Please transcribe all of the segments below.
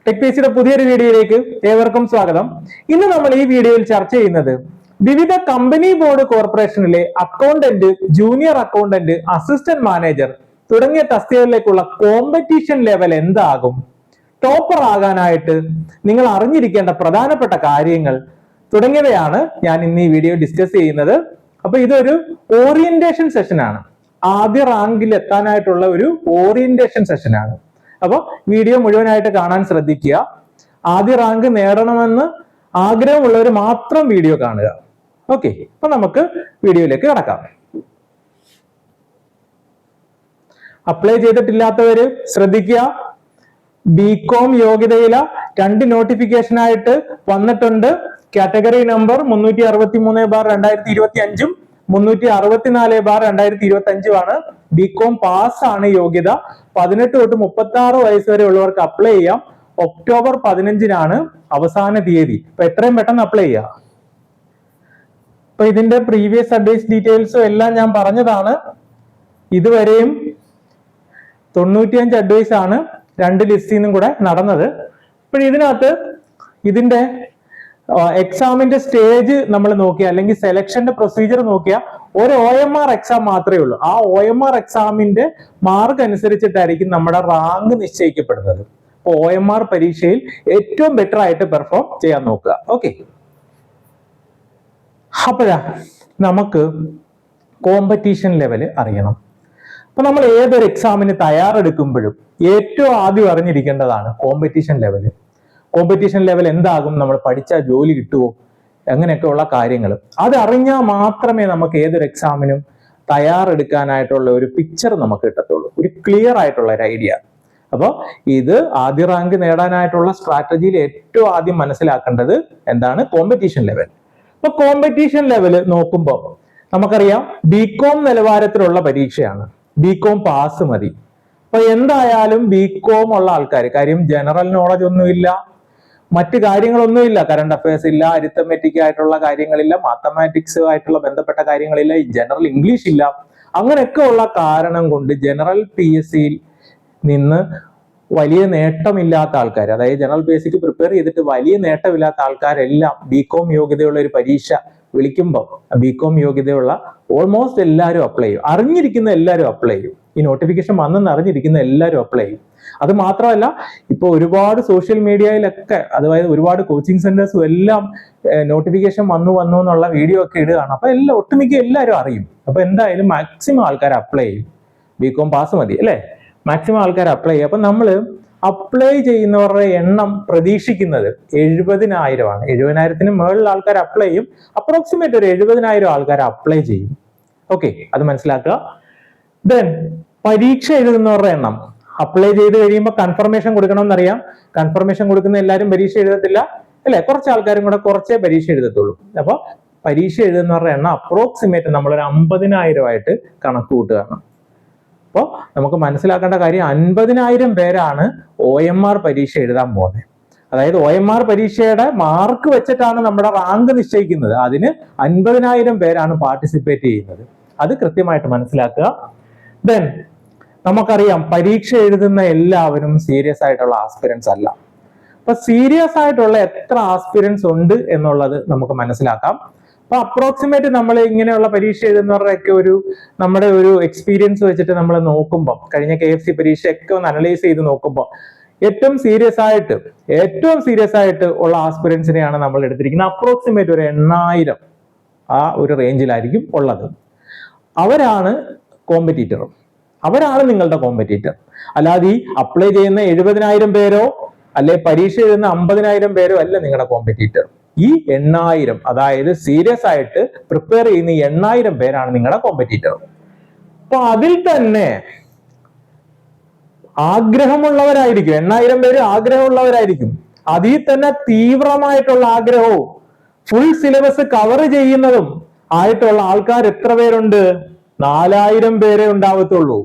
Tech പേജിയുടെ പുതിയൊരു വീഡിയോയിലേക്ക് ഏവർക്കും സ്വാഗതം. ഇന്ന് നമ്മൾ ഈ വീഡിയോയിൽ ചർച്ച ചെയ്യുന്നത് വിവിധ കമ്പനി ബോർഡ് കോർപ്പറേഷനിലെ accountant, junior accountant, assistant manager തുടങ്ങിയ തസ്തികകളിലേക്കുള്ള കോമ്പറ്റീഷൻ ലെവൽ എന്താകും, ടോപ്പർ ആകാനായിട്ട് നിങ്ങൾ അറിഞ്ഞിരിക്കേണ്ട പ്രധാനപ്പെട്ട കാര്യങ്ങൾ തുടങ്ങിയവയാണ് ഞാൻ ഇന്ന് ഈ വീഡിയോ ഡിസ്കസ് ചെയ്യുന്നത്. അപ്പൊ ഇതൊരു ഓറിയന്റേഷൻ സെഷനാണ്, ആദ്യ റാങ്കിൽ എത്താനായിട്ടുള്ള ഒരു ഓറിയന്റേഷൻ സെഷനാണ്. അപ്പോൾ വീഡിയോ മുഴുവനായിട്ട് കാണാൻ ശ്രദ്ധിക്കുക. ആദ്യ റാങ്ക് നേടണമെന്ന് ആഗ്രഹമുള്ളവർ മാത്രം വീഡിയോ കാണുക. ഓക്കെ, അപ്പൊ നമുക്ക് വീഡിയോയിലേക്ക് കടക്കാം. അപ്ലൈ ചെയ്തിട്ടില്ലാത്തവര് ശ്രദ്ധിക്കുക. ബികോം യോഗ്യതയില 2 നോട്ടിഫിക്കേഷൻ ആയിട്ട് വന്നിട്ടുണ്ട്. കാറ്റഗറി നമ്പർ 363/2025 364/2025 ബികോം പാസ് ആണ് യോഗ്യത. 18 തൊട്ട് 36 വയസ്സ് വരെ ഉള്ളവർക്ക് അപ്ലൈ ചെയ്യാം. ഒക്ടോബർ 15 അവസാന തീയതി. അപ്പൊ എത്രയും പെട്ടെന്ന് അപ്ലൈ ചെയ്യാം. അപ്പൊ ഇതിന്റെ പ്രീവിയസ് അഡ്വൈസ് ഡീറ്റെയിൽസും എല്ലാം ഞാൻ പറഞ്ഞതാണ്. ഇതുവരെയും 95 അഡ്വൈസ് ആണ് 2 ലിസ്റ്റിൽ നിന്നും കൂടെ നടന്നത്. അപ്പോൾ ഇതിനകത്ത് ഇതിന്റെ എക്സാമിന്റെ സ്റ്റേജ് നമ്മൾ നോക്കിയാൽ, അല്ലെങ്കിൽ സെലക്ഷന്റെ പ്രൊസീജിയർ നോക്കിയാൽ, ഒരു OMR എക്സാം മാത്രമേ ഉള്ളൂ. ആ OMR എക്സാമിന്റെ മാർക്ക് അനുസരിച്ചിട്ടായിരിക്കും നമ്മുടെ റാങ്ക് നിശ്ചയിക്കപ്പെടുന്നത്. അപ്പോൾ OMR പരീക്ഷയിൽ ഏറ്റവും ബെറ്റർ ആയിട്ട് പെർഫോം ചെയ്യാൻ നോക്കുക. ഓക്കെ, അപ്പോഴാ നമുക്ക് കോമ്പറ്റീഷൻ ലെവല് അറിയണം. അപ്പൊ നമ്മൾ ഏതൊരു എക്സാമിന് തയ്യാറെടുക്കുമ്പോഴും ഏറ്റവും ആദ്യം അറിഞ്ഞിരിക്കേണ്ടതാണ് കോമ്പറ്റീഷൻ ലെവല്. കോമ്പറ്റീഷൻ ലെവൽ എന്താകും, നമ്മൾ പഠിച്ചാൽ ജോലി കിട്ടുമോ, അങ്ങനെയൊക്കെയുള്ള കാര്യങ്ങൾ അതറിഞ്ഞാൽ മാത്രമേ നമുക്ക് ഏതൊരു എക്സാമിനും തയ്യാറെടുക്കാനായിട്ടുള്ള ഒരു പിക്ചർ നമുക്ക് കിട്ടത്തുള്ളൂ, ഒരു ക്ലിയർ ആയിട്ടുള്ള ഒരു ഐഡിയ. അപ്പോൾ ഇത് ആദ്യ റാങ്ക് നേടാനായിട്ടുള്ള സ്ട്രാറ്റജിയിൽ ഏറ്റവും ആദ്യം മനസ്സിലാക്കേണ്ടത് എന്താണ്, കോമ്പറ്റീഷൻ ലെവൽ. അപ്പൊ കോമ്പറ്റീഷൻ ലെവൽ നോക്കുമ്പോൾ നമുക്കറിയാം ബികോം നിലവാരത്തിലുള്ള പരീക്ഷയാണ്. ബികോം പാസ് മതി. അപ്പൊ എന്തായാലും ബികോം ഉള്ള ആൾക്കാർ, കാര്യം ജനറൽ നോളജ് ഒന്നുമില്ല, മറ്റു കാര്യങ്ങളൊന്നുമില്ല, കറണ്ട് അഫയേഴ്സ് ഇല്ല, അരിത്തമെറ്റിക് ആയിട്ടുള്ള കാര്യങ്ങളില്ല, മാത്തമാറ്റിക്സ് ആയിട്ടുള്ള ബന്ധപ്പെട്ട കാര്യങ്ങളില്ല, ജനറൽ ഇംഗ്ലീഷ് ഇല്ല. അങ്ങനെയൊക്കെ ഉള്ള കാരണം കൊണ്ട് ജനറൽ PSCയിൽ നിന്ന് വലിയ നേട്ടമില്ലാത്ത ആൾക്കാർ, അതായത് ജനറൽ PSCക്ക് പ്രിപ്പയർ ചെയ്തിട്ട് വലിയ നേട്ടമില്ലാത്ത ആൾക്കാരെല്ലാം ബികോം യോഗ്യതയുള്ള ഒരു പരീക്ഷ വിളിക്കുമ്പോൾ ബികോം യോഗ്യതയുള്ള ഓൾമോസ്റ്റ് എല്ലാവരും അപ്ലൈ ചെയ്യും. അറിഞ്ഞിരിക്കുന്ന എല്ലാവരും അപ്ലൈ ചെയ്യും. ഈ നോട്ടിഫിക്കേഷൻ വന്നെന്ന് അറിഞ്ഞിരിക്കുന്ന എല്ലാവരും അപ്ലൈ ചെയ്യും. അത് മാത്രമല്ല, ഇപ്പൊ ഒരുപാട് സോഷ്യൽ മീഡിയയിലൊക്കെ, അതായത് ഒരുപാട് കോച്ചിങ് സെന്റേഴ്സും എല്ലാം നോട്ടിഫിക്കേഷൻ വന്നു എന്നുള്ള വീഡിയോ ഒക്കെ ഇടുകയാണ്. അപ്പൊ ഒട്ടുമിക്ക എല്ലാവരും അറിയും. അപ്പൊ എന്തായാലും മാക്സിമം ആൾക്കാർ അപ്ലൈ ചെയ്യും. ബികോം പാസ് മതി അല്ലെ, മാക്സിമം ആൾക്കാർ അപ്ലൈ ചെയ്യും. അപ്പൊ നമ്മൾ അപ്ലൈ ചെയ്യുന്നവരുടെ എണ്ണം പ്രതീക്ഷിക്കുന്നത് 70,000 ആണ്. 70,000-ന് മുകളിൽ ആൾക്കാർ അപ്ലൈ ചെയ്യും. അപ്രോക്സിമേറ്റ് ഒരു 70,000 ആൾക്കാർ അപ്ലൈ ചെയ്യും. ഓക്കെ, അത് മനസ്സിലാക്കുക. ദെൻ പരീക്ഷ എഴുതുന്നവരുടെ എണ്ണം, അപ്ലൈ ചെയ്ത് കഴിയുമ്പോൾ കൺഫർമേഷൻ കൊടുക്കണമെന്നറിയാം. കൺഫർമേഷൻ കൊടുക്കുന്ന എല്ലാവരും പരീക്ഷ എഴുതത്തില്ല അല്ലെ, കുറച്ച് ആൾക്കാരും കൂടെ കുറച്ചേ പരീക്ഷ എഴുതത്തുള്ളൂ. അപ്പൊ പരീക്ഷ എഴുതുന്നവരുടെ എണ്ണം അപ്രോക്സിമേറ്റ് നമ്മളൊരു 50,000 ആയിട്ട് കണക്ക് കൂട്ടുകയാണ്. അപ്പോൾ നമുക്ക് മനസ്സിലാക്കേണ്ട കാര്യം 50,000 പേരാണ് OMR പരീക്ഷ എഴുതാൻ പോകുന്നത്. അതായത് OMR പരീക്ഷയുടെ മാർക്ക് വെച്ചിട്ടാണ് നമ്മുടെ റാങ്ക് നിശ്ചയിക്കുന്നത്. അതിന് 50,000 പേരാണ് പാർട്ടിസിപ്പേറ്റ് ചെയ്യുന്നത്. അത് കൃത്യമായിട്ട് മനസ്സിലാക്കുക. ദെൻ നമുക്കറിയാം പരീക്ഷ എഴുതുന്ന എല്ലാവരും സീരിയസ് ആയിട്ടുള്ള ആസ്പിരൻസ് അല്ല. അപ്പൊ സീരിയസ് ആയിട്ടുള്ള എത്ര ആസ്പിരൻസ് ഉണ്ട് എന്നുള്ളത് നമുക്ക് മനസ്സിലാക്കാം. അപ്പൊ അപ്രോക്സിമേറ്റ് നമ്മൾ ഇങ്ങനെയുള്ള പരീക്ഷ എഴുതുന്നവരുടെയൊക്കെ നമ്മുടെ ഒരു എക്സ്പീരിയൻസ് വെച്ചിട്ട് നമ്മൾ നോക്കുമ്പോൾ, കഴിഞ്ഞ KFC പരീക്ഷയൊക്കെ ഒന്ന് അനലൈസ് ചെയ്ത് നോക്കുമ്പോൾ ഏറ്റവും സീരിയസ് ആയിട്ട് ഉള്ള ആസ്പിരൻസിനെയാണ് നമ്മൾ എടുത്തിരിക്കുന്നത്. അപ്രോക്സിമേറ്റ് ഒരു 8,000 ആ ഒരു റേഞ്ചിലായിരിക്കും ഉള്ളത്. അവരാണ് കോമ്പറ്റീറ്റർ, അവരാണ് നിങ്ങളുടെ കോമ്പറ്റീറ്റർ. അല്ലാതെ ഈ അപ്ലൈ ചെയ്യുന്ന 70,000 പേരോ അല്ലെ പരീക്ഷ എഴുതുന്ന 50,000 പേരോ അല്ല നിങ്ങളുടെ കോമ്പറ്റീറ്റർ. ഈ 8,000, അതായത് സീരിയസ് ആയിട്ട് പ്രിപ്പയർ ചെയ്യുന്ന 8,000 പേരാണ് നിങ്ങളുടെ കോമ്പറ്റീറ്റർ. അപ്പൊ അതിൽ തന്നെ ആഗ്രഹമുള്ളവരായിരിക്കും, 8,000 പേര് ആഗ്രഹമുള്ളവരായിരിക്കും. അതിൽ തന്നെ തീവ്രമായിട്ടുള്ള ആഗ്രഹവും ഫുൾ സിലബസ് കവർ ചെയ്യുന്നതും ആയിട്ടുള്ള ആൾക്കാർ എത്ര പേരുണ്ട്? 4,000 പേരെ ഉണ്ടാവത്തുള്ളൂ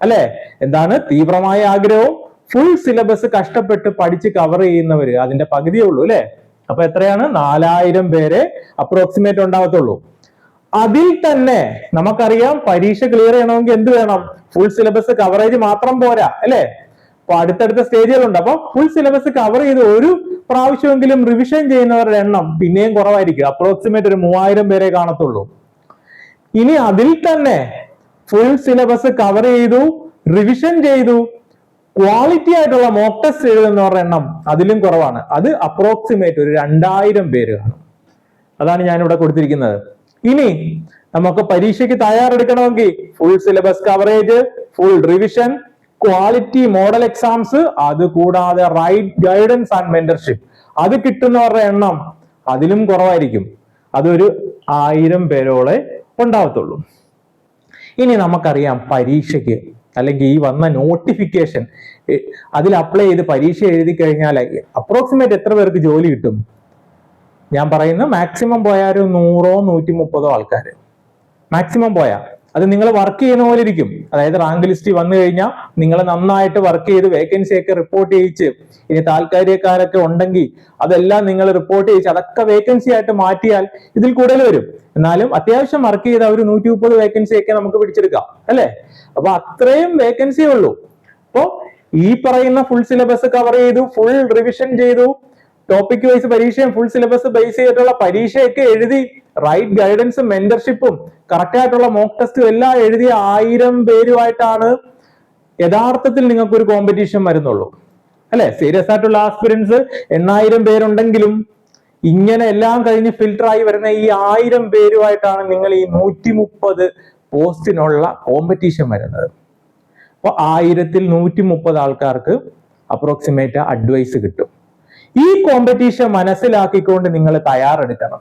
അല്ലെ. എന്താണ് തീവ്രമായ ആഗ്രഹവും ഫുൾ സിലബസ് കഷ്ടപ്പെട്ട് പഠിച്ച് കവർ ചെയ്യുന്നവര് അതിന്റെ പകുതിയേ ഉള്ളൂ അല്ലെ. അപ്പൊ എത്രയാണ്? 4,000 പേരെ അപ്രോക്സിമേറ്റ് ഉണ്ടാവത്തുള്ളൂ. അതിൽ തന്നെ നമുക്കറിയാം പരീക്ഷ ക്ലിയർ ചെയ്യണമെങ്കിൽ എന്ത് വേണം? ഫുൾ സിലബസ് കവറേജ് മാത്രം പോരാ അല്ലെ. അപ്പൊ അടുത്തടുത്ത സ്റ്റേജുകളുണ്ട്. അപ്പൊ ഫുൾ സിലബസ് കവർ ചെയ്ത് ഒരു പ്രാവശ്യമെങ്കിലും റിവിഷൻ ചെയ്യുന്നവരുടെ എണ്ണം പിന്നെയും കുറവായിരിക്കും. അപ്രോക്സിമേറ്റ് ഒരു 3000 പേരെ കാണത്തുള്ളൂ. ഇനി അതിൽ തന്നെ ഫുൾ സിലബസ് കവർ ചെയ്തു, റിവിഷൻ ചെയ്തു, ക്വാളിറ്റി ആയിട്ടുള്ള മോക്ക് ടെസ്റ്റ് എഴുതുന്നവരുടെ എണ്ണം അതിലും കുറവാണ്. അത് അപ്രോക്സിമേറ്റ് ഒരു 2000 പേര് കാണും. അതാണ് ഞാനിവിടെ കൊടുത്തിരിക്കുന്നത്. ഇനി നമുക്ക് പരീക്ഷയ്ക്ക് തയ്യാറെടുക്കണമെങ്കിൽ full syllabus coverage, full revision, quality model exams, അത് കൂടാതെ റൈറ്റ് ഗൈഡൻസ് ആൻഡ് മെന്റർഷിപ്പ്, അത് കിട്ടുന്നവരുടെ എണ്ണം അതിലും കുറവായിരിക്കും. അതൊരു 1000 പേരോളെ ഉണ്ടാവത്തുള്ളൂ. ഇനി നമുക്കറിയാം പരീക്ഷയ്ക്ക് അല്ലെങ്കിൽ ഈ വന്ന നോട്ടിഫിക്കേഷൻ അതിൽ അപ്ലൈ ചെയ്ത് പരീക്ഷ എഴുതി കഴിഞ്ഞാൽ അപ്രോക്സിമേറ്റ് എത്ര പേർക്ക് ജോലി കിട്ടും? ഞാൻ പറയുന്നത് മാക്സിമം പോയാൽ ഒരു 100 130 ആൾക്കാർ മാക്സിമം പോയാൽ. അത് നിങ്ങൾ വർക്ക് ചെയ്യുന്ന പോലെ ഇരിക്കും. അതായത് റാങ്ക് ലിസ്റ്റ് വന്നു കഴിഞ്ഞാൽ നിങ്ങൾ നന്നായിട്ട് വർക്ക് ചെയ്ത് വേക്കൻസി ഒക്കെ റിപ്പോർട്ട് ചെയ്യിച്ച്, ഇനി താൽക്കാലികക്കാരൊക്കെ ഉണ്ടെങ്കിൽ അതെല്ലാം നിങ്ങൾ റിപ്പോർട്ട് ചെയ്യിച്ച് അതൊക്കെ വേക്കൻസി ആയിട്ട് മാറ്റിയാൽ ഇതിൽ കൂടുതൽ വരും. എന്നാലും അത്യാവശ്യം വർക്ക് ചെയ്ത ഒരു 130 വേക്കൻസി ഒക്കെ നമുക്ക് പിടിച്ചെടുക്കാം, അല്ലെ? അപ്പൊ അത്രയും വേക്കൻസി ഉള്ളൂ. അപ്പോ ഈ പറയുന്ന ഫുൾ സിലബസ് കവർ ചെയ്തു, ഫുൾ റിവിഷൻ ചെയ്തു, ടോപ്പിക് വൈസ് പരീക്ഷയും ഫുൾ സിലബസ് ബേസ് ചെയ്തിട്ടുള്ള പരീക്ഷയൊക്കെ എഴുതി, റൈറ്റ് ഗൈഡൻസും മെന്റർഷിപ്പും കറക്റ്റ് ആയിട്ടുള്ള മോക്ക് ടെസ്റ്റും എല്ലാം എഴുതിയ 1000 പേരുമായിട്ടാണ് യഥാർത്ഥത്തിൽ നിങ്ങൾക്ക് ഒരു കോമ്പറ്റീഷൻ വരുന്നുള്ളൂ, അല്ലെ? സീരിയസ് ആയിട്ടുള്ള ആസ്പിരൻസ് 8000 പേരുണ്ടെങ്കിലും ഇങ്ങനെ എല്ലാം കഴിഞ്ഞ് ഫിൽട്ടർ ആയി വരുന്ന ഈ 1000 പേരുമായിട്ടാണ് നിങ്ങൾ ഈ 130 പോസ്റ്റിനുള്ള കോമ്പറ്റീഷൻ വരുന്നത്. അപ്പൊ 1000ൽ 130 ആൾക്കാർക്ക് അപ്രോക്സിമേറ്റ് അഡ്വൈസ് കിട്ടും. ഈ കോമ്പറ്റീഷൻ മനസ്സിലാക്കിക്കൊണ്ട് നിങ്ങൾ തയ്യാറെടുക്കണം.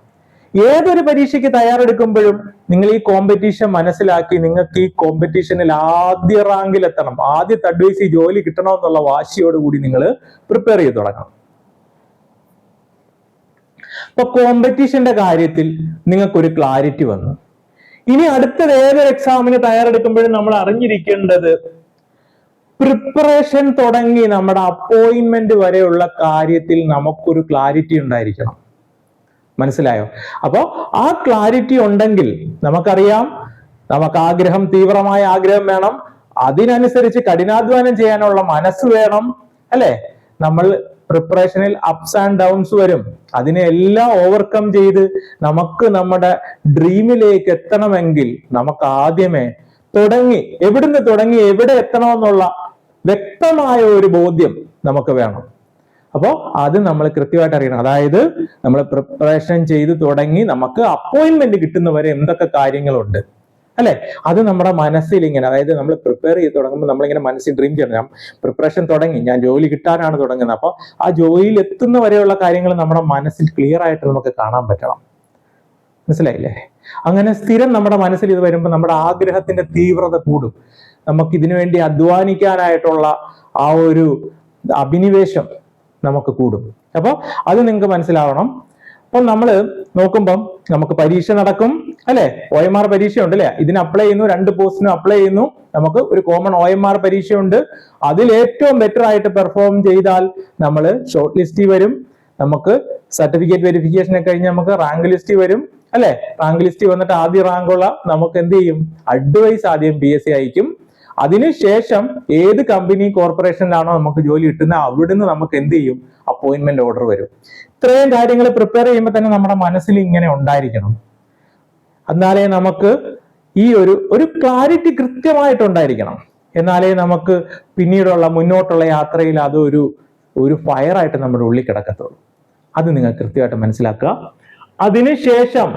ഏതൊരു പരീക്ഷയ്ക്ക് തയ്യാറെടുക്കുമ്പോഴും നിങ്ങൾ ഈ കോമ്പറ്റീഷൻ മനസ്സിലാക്കി നിങ്ങൾക്ക് ഈ കോമ്പറ്റീഷനിൽ ആദ്യ റാങ്കിൽ എത്തണം, ആദ്യത്തെ അഡ്വൈസ് ജോലി കിട്ടണമെന്നുള്ള വാശിയോടുകൂടി നിങ്ങൾ പ്രിപ്പയർ ചെയ്ത് തുടങ്ങണം. അപ്പൊ കോമ്പറ്റീഷന്റെ കാര്യത്തിൽ നിങ്ങൾക്കൊരു ക്ലാരിറ്റി വന്നു. ഇനി അടുത്തത് ഏതൊരു എക്സാമിന് തയ്യാറെടുക്കുമ്പോഴും നമ്മൾ അറിഞ്ഞിരിക്കേണ്ടത് പ്രിപ്പറേഷൻ തുടങ്ങി നമ്മുടെ അപ്പോയിന്റ്മെന്റ് വരെയുള്ള കാര്യത്തിൽ നമുക്കൊരു ക്ലാരിറ്റി ഉണ്ടായിരിക്കണം. മനസ്സിലായോ? അപ്പോ ആ ക്ലാരിറ്റി ഉണ്ടെങ്കിൽ നമുക്കറിയാം, നമുക്ക് ആഗ്രഹം, തീവ്രമായ ആഗ്രഹം വേണം, അതിനനുസരിച്ച് കഠിനാധ്വാനം ചെയ്യാനുള്ള മനസ്സ് വേണം, അല്ലെ? നമ്മൾ പ്രിപ്പറേഷനിൽ അപ്സ് ആൻഡ് ഡൗൺസ് വരും. അതിനെ എല്ലാം ഓവർകം ചെയ്ത് നമുക്ക് നമ്മുടെ ഡ്രീമിലേക്ക് എത്തണമെങ്കിൽ നമുക്ക് ആദ്യമേ എവിടുന്ന് തുടങ്ങി എവിടെ എത്തണമെന്നുള്ള വ്യക്തമായ ഒരു ബോധ്യം നമുക്ക് വേണം. അപ്പോൾ അത് നമ്മൾ കൃത്യമായിട്ട് അറിയണം. അതായത് നമ്മൾ പ്രിപ്പറേഷൻ ചെയ്ത് തുടങ്ങി നമുക്ക് അപ്പോയിന്റ്മെന്റ് കിട്ടുന്നവരെ എന്തൊക്കെ കാര്യങ്ങളുണ്ട്, അല്ലെ? അത് നമ്മുടെ മനസ്സിൽ ഇങ്ങനെ, അതായത് നമ്മൾ പ്രിപ്പയർ ചെയ്ത് തുടങ്ങുമ്പോൾ നമ്മളിങ്ങനെ മനസ്സിൽ ഡ്രീം ചെയ്യണം. ഞാൻ പ്രിപ്പറേഷൻ തുടങ്ങി, ഞാൻ ജോലി കിട്ടാനാണ് തുടങ്ങുന്നത്. അപ്പൊ ആ ജോലിയിൽ എത്തുന്ന വരെയുള്ള കാര്യങ്ങൾ നമ്മുടെ മനസ്സിൽ ക്ലിയർ ആയിട്ട് നമുക്ക് കാണാൻ പറ്റണം. മനസ്സിലായില്ലേ? അങ്ങനെ സ്ഥിരം നമ്മുടെ മനസ്സിൽ ഇത് വരുമ്പോൾ നമ്മുടെ ആഗ്രഹത്തിന്റെ തീവ്രത കൂടും. നമുക്ക് ഇതിനു വേണ്ടി അധ്വാനിക്കാനായിട്ടുള്ള ആ ഒരു അഭിനിവേശം നമുക്ക് കൂടും. അപ്പോൾ അത് നിങ്ങൾക്ക് മനസ്സിലാവണം. അപ്പൊ നമ്മൾ നോക്കുമ്പം നമുക്ക് പരീക്ഷ നടക്കും, അല്ലെ? OMR പരീക്ഷ ഉണ്ട്, അല്ലെ? ഇതിന് അപ്ലൈ ചെയ്യുന്നു, 2 പോസ്റ്റിനും അപ്ലൈ ചെയ്യുന്നു. നമുക്ക് ഒരു കോമൺ OMR പരീക്ഷയുണ്ട്. അതിൽ ഏറ്റവും ബെറ്റർ ആയിട്ട് പെർഫോം ചെയ്താൽ നമ്മൾ ഷോർട്ട് ലിസ്റ്റിൽ വരും. നമുക്ക് സർട്ടിഫിക്കറ്റ് വെരിഫിക്കേഷൻ ഒക്കെ കഴിഞ്ഞ് നമുക്ക് റാങ്ക് ലിസ്റ്റ് വരും, അല്ലെ? റാങ്ക് ലിസ്റ്റ് വന്നിട്ട് ആദ്യ റാങ്കുള്ള നമുക്ക് എന്ത് ചെയ്യും? അഡ്വൈസ് ആദ്യം PSC അയക്കും. അതിനുശേഷം ഏത് കമ്പനി കോർപ്പറേഷനിലാണോ നമുക്ക് ജോലി കിട്ടുന്നത് അവിടുന്ന് നമുക്ക് എന്ത് ചെയ്യും? അപ്പോയിന്റ്മെന്റ് ഓർഡർ വരും. ഇത്രയും കാര്യങ്ങൾ പ്രിപ്പയർ ചെയ്യുമ്പോൾ തന്നെ നമ്മുടെ മനസ്സിൽ ഇങ്ങനെ ഉണ്ടായിരിക്കണം. എന്നാലേ നമുക്ക് ഈ ഒരു ക്ലാരിറ്റി കൃത്യമായിട്ടുണ്ടായിരിക്കണം. എന്നാലേ നമുക്ക് പിന്നീടുള്ള മുന്നോട്ടുള്ള യാത്രയിൽ അത് ഒരു ഫയറായിട്ട് നമ്മുടെ ഉള്ളിൽ കിടക്കത്തുള്ളൂ. അത് നിങ്ങൾ കൃത്യമായിട്ട് മനസ്സിലാക്കുക. അതിനുശേഷം,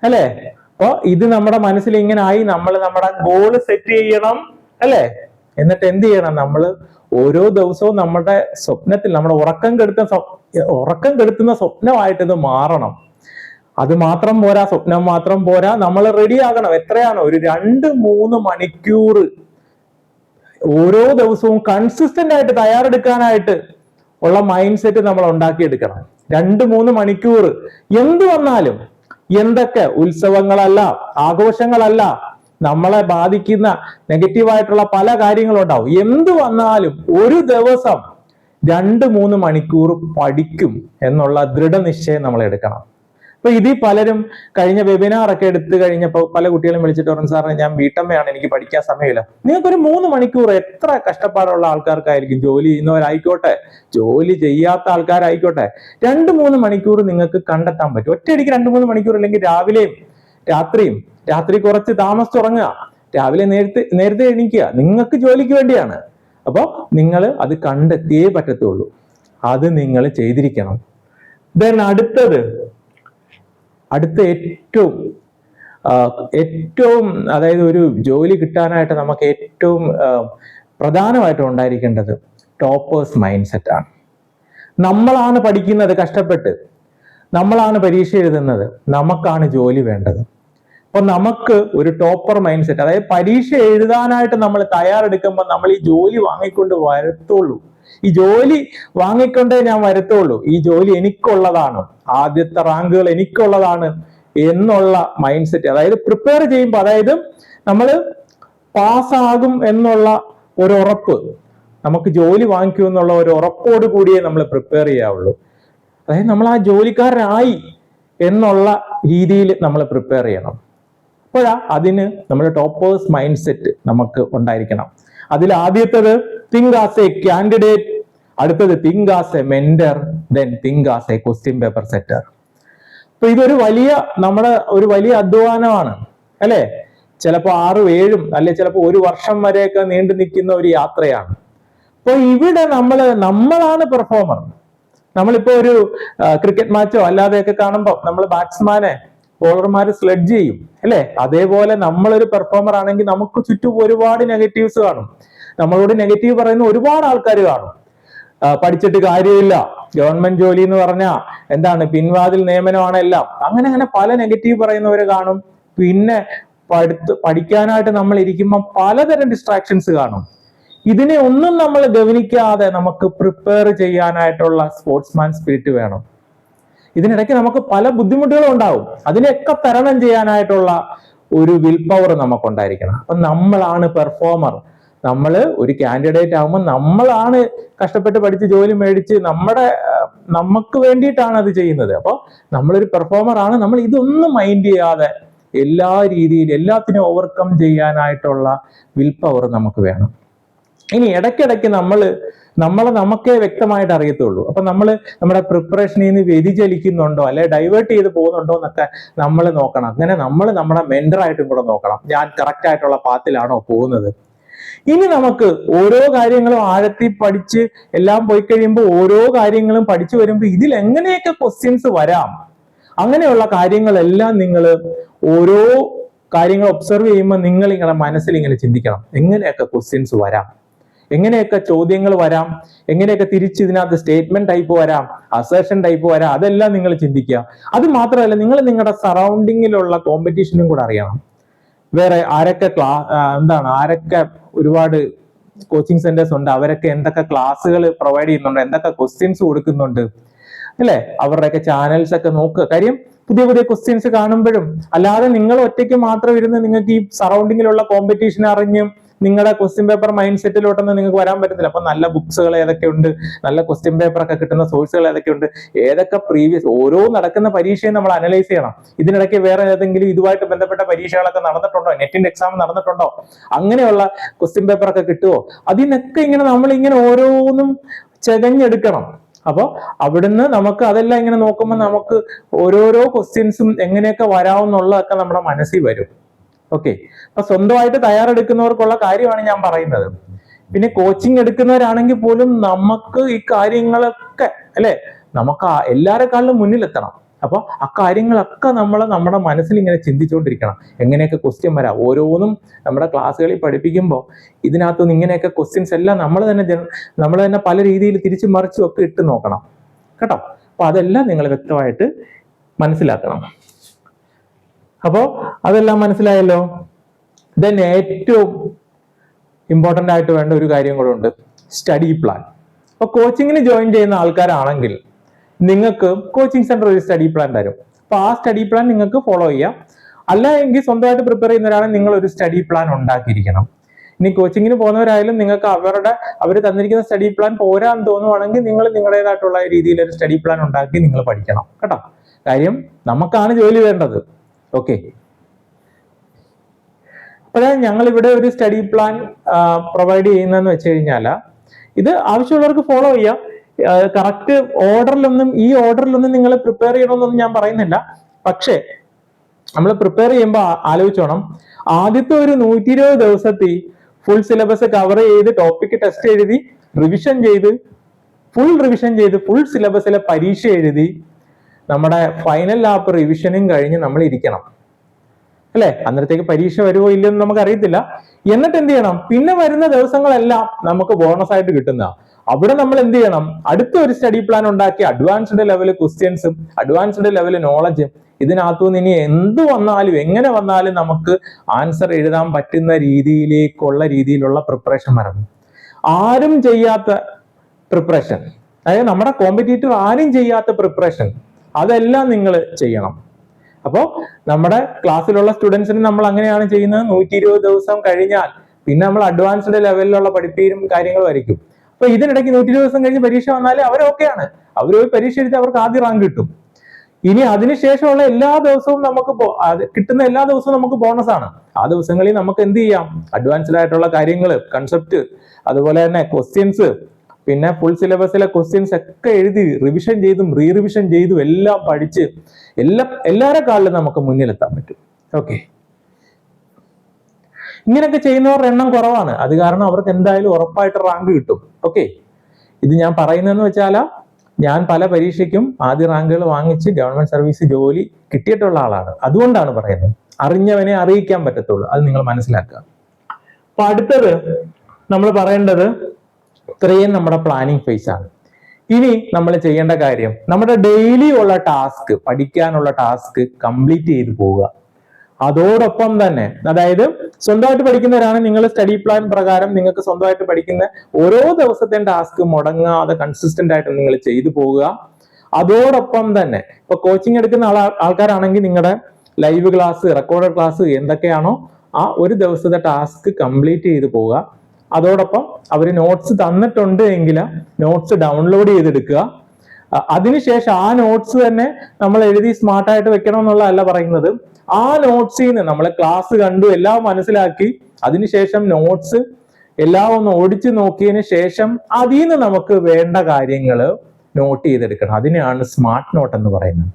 അല്ലെ? അപ്പൊ ഇത് നമ്മുടെ മനസ്സിൽ ഇങ്ങനെ ആയി, നമ്മൾ നമ്മുടെ ഗോള് സെറ്റ് ചെയ്യണം, അല്ലെ? എന്നിട്ട് എന്ത് ചെയ്യണം? നമ്മൾ ഓരോ ദിവസവും നമ്മുടെ സ്വപ്നത്തിൽ, നമ്മുടെ ഉറക്കം കെടുത്തുന്ന സ്വപ്നമായിട്ട് ഇത് മാറണം. അത് മാത്രം പോരാ, സ്വപ്നം മാത്രം പോരാ, നമ്മൾ റെഡി ആകണം. എത്രയാണോ? ഒരു 2-3 മണിക്കൂർ ഓരോ ദിവസവും കൺസിസ്റ്റന്റ് ആയിട്ട് തയ്യാറെടുക്കാനായിട്ട് ഉള്ള മൈൻഡ് സെറ്റ് നമ്മൾ ഉണ്ടാക്കിയെടുക്കണം. 2-3 മണിക്കൂർ എന്ത് വന്നാലും, എന്തൊക്കെ ഉത്സവങ്ങളല്ല, ആഘോഷങ്ങളല്ല, നമ്മളെ ബാധിക്കുന്ന നെഗറ്റീവായിട്ടുള്ള പല കാര്യങ്ങളും ഉണ്ടാവും. എന്ത് വന്നാലും ഒരു ദിവസം 2-3 മണിക്കൂർ പഠിക്കും എന്നുള്ള ദൃഢനിശ്ചയം നമ്മൾ എടുക്കണം. അപ്പൊ ഇതിൽ പലരും കഴിഞ്ഞ വെബിനാർ ഒക്കെ എടുത്തു കഴിഞ്ഞപ്പോൾ പല കുട്ടികളും വിളിച്ചിട്ട് പറഞ്ഞു, സാറിന് ഞാൻ വീട്ടമ്മയാണ്, എനിക്ക് പഠിക്കാൻ സമയമില്ല. നിങ്ങൾക്കൊരു 3 മണിക്കൂർ എത്ര കഷ്ടപ്പാടുള്ള ആൾക്കാർക്കായിരിക്കും, ജോലി ചെയ്യുന്നവരായിക്കോട്ടെ ജോലി ചെയ്യാത്ത ആൾക്കാരായിക്കോട്ടെ, 2-3 മണിക്കൂർ നിങ്ങൾക്ക് കണ്ടെത്താൻ പറ്റും. ഒറ്റയടിക്ക് 2-3 മണിക്കൂർ, അല്ലെങ്കിൽ രാവിലെയും രാത്രിയും, രാത്രി കുറച്ച് താമസിച്ചുറങ്ങുക, രാവിലെ നേരത്തെ എണീക്കുക, നിങ്ങൾക്ക് ജോലിക്ക് വേണ്ടിയാണ്. അപ്പൊ നിങ്ങൾ അത് കണ്ടെത്തിയേ പറ്റത്തുള്ളൂ. അത് നിങ്ങൾ ചെയ്തിരിക്കണം. ദെൻ അടുത്ത ഏറ്റവും അതായത് ഒരു ജോലി കിട്ടാനായിട്ട് നമുക്ക് ഏറ്റവും പ്രധാനമായിട്ടും ഉണ്ടായിരിക്കേണ്ടത് ടോപ്പേഴ്സ് മൈൻഡ് സെറ്റ് ആണ്. നമ്മളാണ് പഠിക്കുന്നത് കഷ്ടപ്പെട്ട്, നമ്മളാണ് പരീക്ഷ എഴുതുന്നത്, നമുക്കാണ് ജോലി വേണ്ടത്. അപ്പൊ നമുക്ക് ഒരു ടോപ്പർ മൈൻഡ് സെറ്റ്, അതായത് പരീക്ഷ എഴുതാനായിട്ട് നമ്മൾ തയ്യാറെടുക്കുമ്പോൾ നമ്മൾ ഈ ജോലി വാങ്ങിക്കൊണ്ട് വരത്തുള്ളൂ. ഈ ജോലി വാങ്ങിക്കൊണ്ടേ ഞാൻ വരത്തുള്ളൂ, ഈ ജോലി എനിക്കുള്ളതാണ്, ആദ്യത്തെ റാങ്കുകൾ എനിക്കുള്ളതാണ് എന്നുള്ള മൈൻഡ് സെറ്റ്, അതായത് പ്രിപ്പയർ ചെയ്യുമ്പോൾ, അതായത് നമ്മൾ പാസ്സാകും എന്നുള്ള ഒരു ഉറപ്പ്, നമുക്ക് ജോലി വാങ്ങിക്കൂ എന്നുള്ള ഒരു ഉറപ്പോട് കൂടിയേ നമ്മൾ പ്രിപ്പയർ ചെയ്യാവുള്ളൂ. അതായത് നമ്മൾ ആ ജോലിക്കാരനായി എന്നുള്ള രീതിയിൽ നമ്മൾ പ്രിപ്പയർ ചെയ്യണം. അപ്പോഴാ അതിന് നമ്മൾ ടോപ്പേഴ്സ് മൈൻഡ് സെറ്റ് നമുക്ക് ഉണ്ടായിരിക്കണം. അതിൽ ആദ്യത്തേത് തിങ്ക് ആസ് എ കാൻഡിഡേറ്റ്, അടുത്തത് think as a mentor, then think as a question paper setter. അപ്പൊ ഇതൊരു വലിയ അധ്വാനമാണ് അല്ലെ. ചിലപ്പോൾ 6-7 അല്ലെ ചിലപ്പോൾ 1 വർഷം വരെയൊക്കെ നീണ്ടു നിൽക്കുന്ന ഒരു യാത്രയാണ്. അപ്പൊ ഇവിടെ നമ്മളാണ് പെർഫോമർ. നമ്മളിപ്പോ ഒരു ക്രിക്കറ്റ് മാച്ചോ അല്ലാതെയൊക്കെ കാണുമ്പോൾ നമ്മൾ ബാറ്റ്സ്മാനെ ബോളർമാര് സ്ലെഡ്ജ് ചെയ്യും അല്ലെ. അതേപോലെ നമ്മളൊരു പെർഫോമർ ആണെങ്കിൽ നമുക്ക് ചുറ്റും ഒരുപാട് നെഗറ്റീവ്സ് കാണും, നമ്മളോട് നെഗറ്റീവ് പറയുന്ന ഒരുപാട് ആൾക്കാർ കാണും. പഠിച്ചിട്ട് കാര്യമില്ല, ഗവൺമെന്റ് ജോലി എന്ന് പറഞ്ഞാൽ എന്താണ്, പിൻവാതിൽ നിയമനമാണ് എല്ലാം, അങ്ങനെ പല നെഗറ്റീവ് പറയുന്നവര് കാണും. പിന്നെ പഠിക്കാനായിട്ട് നമ്മൾ ഇരിക്കുമ്പോൾ പലതരം ഡിസ്ട്രാക്ഷൻസ് കാണും. ഇതിനെ ഒന്നും നമ്മൾ ഗവനിക്കാതെ നമുക്ക് പ്രിപ്പയർ ചെയ്യാനായിട്ടുള്ള സ്പോർട്സ്മാൻ സ്പിരിറ്റ് വേണം. ഇതിനിടയ്ക്ക് നമുക്ക് പല ബുദ്ധിമുട്ടുകളും ഉണ്ടാവും, അതിനെയൊക്കെ തരണം ചെയ്യാനായിട്ടുള്ള ഒരു വിൽ പവർ നമുക്കുണ്ടായിരിക്കണം. അപ്പൊ നമ്മളാണ് പെർഫോമർ. നമ്മൾ ഒരു കാൻഡിഡേറ്റ് ആകുമ്പോൾ നമ്മളാണ് കഷ്ടപ്പെട്ട് പഠിച്ച് ജോലി മേടിച്ച് നമുക്ക് വേണ്ടിയിട്ടാണ് അത് ചെയ്യുന്നത്. അപ്പോൾ നമ്മളൊരു പെർഫോമർ ആണ്. നമ്മൾ ഇതൊന്നും മൈൻഡ് ചെയ്യാതെ എല്ലാ രീതിയിലും എല്ലാത്തിനും ഓവർകം ചെയ്യാനായിട്ടുള്ള വിൽ പവർ നമുക്ക് വേണം. ഇനി ഇടയ്ക്കിടയ്ക്ക് നമ്മളെ നമുക്കേ വ്യക്തമായിട്ട് അറിയത്തുള്ളൂ. അപ്പൊ നമ്മുടെ പ്രിപ്പറേഷനിൽ നിന്ന് വ്യതിചലിക്കുന്നുണ്ടോ അല്ലെ ഡൈവേർട്ട് ചെയ്ത് പോകുന്നുണ്ടോ എന്നൊക്കെ നമ്മൾ നോക്കണം. അങ്ങനെ നമ്മൾ നമ്മുടെ മെന്ററായിട്ടും കൂടെ നോക്കണം, ഞാൻ കറക്റ്റ് ആയിട്ടുള്ള പാത്തിലാണോ പോകുന്നത്. ഇനി നമുക്ക് ഓരോ കാര്യങ്ങളും ആഴത്തിൽ പഠിച്ച് എല്ലാം പോയി കഴിയുമ്പോൾ ഓരോ കാര്യങ്ങളും പഠിച്ചു വരുമ്പോൾ ഇതിൽ എങ്ങനെയൊക്കെ ക്വസ്റ്റ്യൻസ് വരാം, അങ്ങനെയുള്ള കാര്യങ്ങളെല്ലാം നിങ്ങൾ ഓരോ കാര്യങ്ങൾ ഒബ്സർവ് ചെയ്യുമ്പോൾ നിങ്ങൾ നിങ്ങളുടെ മനസ്സിൽ ഇങ്ങനെ ചിന്തിക്കണം, എങ്ങനെയൊക്കെ ക്വസ്റ്റ്യൻസ് വരാം, എങ്ങനെയൊക്കെ ചോദ്യങ്ങൾ വരാം, എങ്ങനെയൊക്കെ തിരിച്ച് ഇതിനകത്ത് സ്റ്റേറ്റ്മെന്റ് ടൈപ്പ് വരാം, അസേഷൻ ടൈപ്പ് വരാം, അതെല്ലാം നിങ്ങൾ ചിന്തിക്കുക. അത് മാത്രമല്ല, നിങ്ങൾ നിങ്ങളുടെ സറൗണ്ടിങ്ങിലുള്ള കോമ്പറ്റീഷനും കൂടെ അറിയണം. വേറെ ആരൊക്കെ ആരൊക്കെ ഒരുപാട് കോച്ചിങ് സെന്റേഴ്സ് ഉണ്ട്, അവരൊക്കെ എന്തൊക്കെ ക്ലാസ്സുകൾ പ്രൊവൈഡ് ചെയ്യുന്നുണ്ട്, എന്തൊക്കെ ക്വസ്റ്റ്യൻസ് കൊടുക്കുന്നുണ്ട് അല്ലെ, അവരുടെയൊക്കെ ചാനൽസ് ഒക്കെ നോക്കുക. കാര്യം പുതിയ ക്വസ്റ്റ്യൻസ് കാണുമ്പോഴും അല്ലാതെ നിങ്ങൾ ഒറ്റയ്ക്ക് മാത്രം ഇരുന്ന് നിങ്ങൾക്ക് ഈ സറൗണ്ടിങ്ങിലുള്ള കോമ്പറ്റീഷൻ അറിഞ്ഞും നിങ്ങളുടെ ക്വസ്റ്റ്യൻ പേപ്പർ മൈൻഡ് സെറ്റിലോട്ടൊന്നും നിങ്ങൾക്ക് വരാൻ പറ്റത്തില്ല. അപ്പൊ നല്ല ബുക്സുകൾ ഏതൊക്കെയുണ്ട്, നല്ല ക്വസ്റ്റ്യൻ പേപ്പർ ഒക്കെ കിട്ടുന്ന സോഴ്സുകൾ ഏതൊക്കെയുണ്ട്, ഏതൊക്കെ പ്രീവിയസ് ഓരോ നടക്കുന്ന പരീക്ഷയും നമ്മൾ അനലൈസ് ചെയ്യണം. ഇതിനിടയ്ക്ക് വേറെ ഏതെങ്കിലും ഇതുമായിട്ട് ബന്ധപ്പെട്ട പരീക്ഷകളൊക്കെ നടന്നിട്ടുണ്ടോ, നെറ്റിന്റെ എക്സാം നടന്നിട്ടുണ്ടോ, അങ്ങനെയുള്ള ക്വസ്റ്റ്യൻ പേപ്പർ ഒക്കെ കിട്ടുമോ, അതിനൊക്കെ നമ്മളിങ്ങനെ ഓരോന്നും ചെകഞ്ഞെടുക്കണം. അപ്പൊ അവിടുന്ന് നമുക്ക് അതെല്ലാം ഇങ്ങനെ നോക്കുമ്പോൾ നമുക്ക് ഓരോരോ ക്വസ്റ്റ്യൻസും എങ്ങനെയൊക്കെ വരാവുന്നുള്ളതൊക്കെ നമ്മുടെ മനസ്സിൽ വരും. ഓക്കെ, അപ്പൊ സ്വന്തമായിട്ട് തയ്യാറെടുക്കുന്നവർക്കുള്ള കാര്യമാണ് ഞാൻ പറയുന്നത്. പിന്നെ കോച്ചിങ് എടുക്കുന്നവരാണെങ്കിൽ പോലും നമുക്ക് ഈ കാര്യങ്ങളൊക്കെ അല്ലെ, നമുക്ക് എല്ലാരെക്കാളിലും മുന്നിലെത്തണം. അപ്പൊ ആ കാര്യങ്ങളൊക്കെ നമ്മുടെ മനസ്സിൽ ഇങ്ങനെ ചിന്തിച്ചുകൊണ്ടിരിക്കണം, എങ്ങനെയൊക്കെ ക്വസ്റ്റ്യൻ വരാം. ഓരോന്നും നമ്മുടെ ക്ലാസ്സുകളിൽ പഠിപ്പിക്കുമ്പോൾ ഇതിനകത്തുനിന്ന് ഇങ്ങനെയൊക്കെ ക്വസ്റ്റ്യൻസ് എല്ലാം നമ്മൾ തന്നെ പല രീതിയിൽ തിരിച്ചു മറിച്ചും ഒക്കെ ഇട്ട് നോക്കണം കേട്ടോ. അപ്പൊ അതെല്ലാം നിങ്ങൾ വ്യക്തമായിട്ട് മനസ്സിലാക്കണം. അപ്പോ അതെല്ലാം മനസ്സിലായല്ലോ. ദെൻ ഏറ്റവും ഇമ്പോർട്ടൻ്റ് ആയിട്ട് വേണ്ട ഒരു കാര്യം കൂടെ ഉണ്ട്, സ്റ്റഡി പ്ലാൻ. അപ്പൊ കോച്ചിങ്ങിന് ജോയിൻ ചെയ്യുന്ന ആൾക്കാരാണെങ്കിൽ നിങ്ങൾക്ക് കോച്ചിങ് സെന്റർ ഒരു സ്റ്റഡി പ്ലാൻ തരും. അപ്പൊ ആ സ്റ്റഡി പ്ലാൻ നിങ്ങൾക്ക് ഫോളോ ചെയ്യാം. അല്ല എങ്കിൽ സ്വന്തമായിട്ട് പ്രിപ്പയർ ചെയ്യുന്നവരാണെങ്കിൽ നിങ്ങൾ ഒരു സ്റ്റഡി പ്ലാൻ ഉണ്ടാക്കിയിരിക്കണം. ഇനി കോച്ചിങ്ങിന് പോകുന്നവരായാലും നിങ്ങൾക്ക് അവർ തന്നിരിക്കുന്ന സ്റ്റഡി പ്ലാൻ പോരാന്ന് തോന്നുവാണെങ്കിൽ നിങ്ങൾ നിങ്ങളുടേതായിട്ടുള്ള രീതിയിൽ ഒരു സ്റ്റഡി പ്ലാൻ ഉണ്ടാക്കി നിങ്ങൾ പഠിക്കണം കേട്ടോ. കാര്യം നമുക്കാണ് ജോലി വേണ്ടത്. ഓക്കെ, അപ്പോഴേ ഞങ്ങൾ ഇവിടെ ഒരു സ്റ്റഡി പ്ലാൻ പ്രൊവൈഡ് ചെയ്യുന്നതെന്ന് വെച്ച് കഴിഞ്ഞാൽ ഇത് ആവശ്യമുള്ളവർക്ക് ഫോളോ ചെയ്യാം. കറക്റ്റ് ഓർഡറിലൊന്നും ഈ ഓർഡറിലൊന്നും നിങ്ങൾ പ്രിപ്പയർ ചെയ്യണമെന്നൊന്നും ഞാൻ പറയുന്നില്ല. പക്ഷേ നമ്മൾ പ്രിപ്പയർ ചെയ്യുമ്പോൾ ആലോചിച്ചോണം, ആദ്യത്തെ ഒരു 120 ദിവസത്തിൽ ഫുൾ സിലബസ് കവർ ചെയ്ത് ടോപ്പിക് ടെസ്റ്റ് എഴുതി റിവിഷൻ ചെയ്ത് ഫുൾ സിലബസിലെ പരീക്ഷ എഴുതി നമ്മുടെ ഫൈനൽ ലാപ്പ് റിവിഷനും കഴിഞ്ഞ് നമ്മൾ ഇരിക്കണം അല്ലെ. അന്നേരത്തേക്ക് പരീക്ഷ വരുമോ ഇല്ലെന്ന് നമുക്ക് അറിയത്തില്ല. എന്നിട്ട് എന്ത് ചെയ്യണം, പിന്നെ വരുന്ന ദിവസങ്ങളെല്ലാം നമുക്ക് ബോണസ് ആയിട്ട് കിട്ടുന്ന അവിടെ നമ്മൾ എന്ത് ചെയ്യണം, അടുത്ത ഒരു സ്റ്റഡി പ്ലാൻ ഉണ്ടാക്കി അഡ്വാൻസ്ഡ് ലെവൽ ക്വസ്റ്റ്യൻസും അഡ്വാൻസ്ഡ് ലെവൽ നോളജും ഇതിനകത്തുനിന്ന് ഇനി എന്ത് വന്നാലും എങ്ങനെ വന്നാലും നമുക്ക് ആൻസർ എഴുതാൻ പറ്റുന്ന രീതിയിലുള്ള പ്രിപ്പറേഷൻ വരണം. ആരും ചെയ്യാത്ത പ്രിപ്പറേഷൻ, അതായത് നമ്മുടെ കോമ്പറ്റീറ്റീവ് ആരും ചെയ്യാത്ത പ്രിപ്പറേഷൻ, അതെല്ലാം നിങ്ങൾ ചെയ്യണം. അപ്പോൾ നമ്മുടെ ക്ലാസ്സിലുള്ള സ്റ്റുഡൻസിന് നമ്മൾ അങ്ങനെയാണ് ചെയ്യുന്നത്. 120 ദിവസം കഴിഞ്ഞാൽ പിന്നെ നമ്മൾ അഡ്വാൻസ്ഡ് ലെവലിലുള്ള പഠിപ്പീരും കാര്യങ്ങളും ആയിരിക്കും. അപ്പൊ ഇതിനിടയ്ക്ക് 120 ദിവസം കഴിഞ്ഞ് പരീക്ഷ വന്നാൽ അവർ ഓക്കെയാണ്, അവർ പോയി പരീക്ഷ എഴുതി അവർക്ക് ആദ്യ റാങ്ക് കിട്ടും. ഇനി അതിനുശേഷമുള്ള എല്ലാ ദിവസവും നമുക്ക് കിട്ടുന്ന എല്ലാ ദിവസവും നമുക്ക് ബോണസ് ആണ്. ആ ദിവസങ്ങളിൽ നമുക്ക് എന്ത് ചെയ്യാം, അഡ്വാൻസ്ഡ് ആയിട്ടുള്ള കാര്യങ്ങൾ, കൺസെപ്റ്റ്, അതുപോലെ തന്നെ ക്വസ്റ്റ്യൻസ്, പിന്നെ ഫുൾ സിലബസിലെ ക്വസ്റ്റ്യൻസ് ഒക്കെ എഴുതി റിവിഷൻ ചെയ്തും റിവിഷൻ ചെയ്തും എല്ലാം പഠിച്ച് എല്ലാവരെക്കാളിലും നമുക്ക് മുന്നിലെത്താൻ പറ്റും. ഓക്കെ, ഇങ്ങനെയൊക്കെ ചെയ്യുന്നവരുടെ എണ്ണം കുറവാണ്. അത് കാരണം അവർക്ക് എന്തായാലും ഉറപ്പായിട്ട് റാങ്ക് കിട്ടും. ഓക്കെ, ഇത് ഞാൻ പറയുന്നതെന്ന് വെച്ചാൽ ഞാൻ പല പരീക്ഷയ്ക്കും ആദ്യ റാങ്കുകൾ വാങ്ങിച്ച് ഗവൺമെന്റ് സർവീസ് ജോലി കിട്ടിയിട്ടുള്ള ആളാണ്. അതുകൊണ്ടാണ് പറയുന്നത്, അറിഞ്ഞവനെ അറിയിക്കാൻ പറ്റത്തുള്ളൂ. അത് നിങ്ങൾ മനസ്സിലാക്കുക. അപ്പൊ അടുത്തത് നമ്മൾ പറയേണ്ടത് ഇത്രയും നമ്മുടെ പ്ലാനിങ് ഫേസ് ആണ്. ഇനി നമ്മൾ ചെയ്യേണ്ട കാര്യം, നമ്മുടെ ഡെയിലി ഉള്ള ടാസ്ക്, പഠിക്കാനുള്ള ടാസ്ക് കംപ്ലീറ്റ് ചെയ്ത് പോവുക. അതോടൊപ്പം തന്നെ, അതായത് സ്വന്തമായിട്ട് പഠിക്കുന്നവരാണ്, നിങ്ങൾ സ്റ്റഡി പ്ലാൻ പ്രകാരം നിങ്ങൾക്ക് സ്വന്തമായിട്ട് പഠിക്കുന്ന ഓരോ ദിവസത്തെയും ടാസ്ക് മുടങ്ങാതെ കൺസിസ്റ്റന്റ് ആയിട്ട് നിങ്ങൾ ചെയ്തു പോവുക. അതോടൊപ്പം തന്നെ ഇപ്പൊ കോച്ചിങ് എടുക്കുന്ന ആൾക്കാരാണെങ്കിൽ നിങ്ങളുടെ ലൈവ് ക്ലാസ്, റെക്കോർഡഡ് ക്ലാസ് എന്തൊക്കെയാണോ ആ ഒരു ദിവസത്തെ ടാസ്ക് കംപ്ലീറ്റ് ചെയ്ത് പോവുക. അതോടൊപ്പം അവർ നോട്ട്സ് തന്നിട്ടുണ്ട് എങ്കിൽ നോട്ട്സ് ഡൗൺലോഡ് ചെയ്തെടുക്കുക. അതിനുശേഷം ആ നോട്ട്സ് തന്നെ നമ്മൾ എഴുതി സ്മാർട്ടായിട്ട് വെക്കണം എന്നുള്ളതല്ല പറയുന്നത്. ആ നോട്ട്സിൽ നിന്ന് നമ്മൾ ക്ലാസ് കണ്ടു എല്ലാം മനസ്സിലാക്കി അതിനുശേഷം നോട്ട്സ് എല്ലാം ഒന്ന് ഓടിച്ചു നോക്കിയതിന് ശേഷം അതിൽ നിന്ന് നമുക്ക് വേണ്ട കാര്യങ്ങൾ നോട്ട് ചെയ്തെടുക്കണം. അതിനെയാണ് സ്മാർട്ട് നോട്ട് എന്ന് പറയുന്നത്.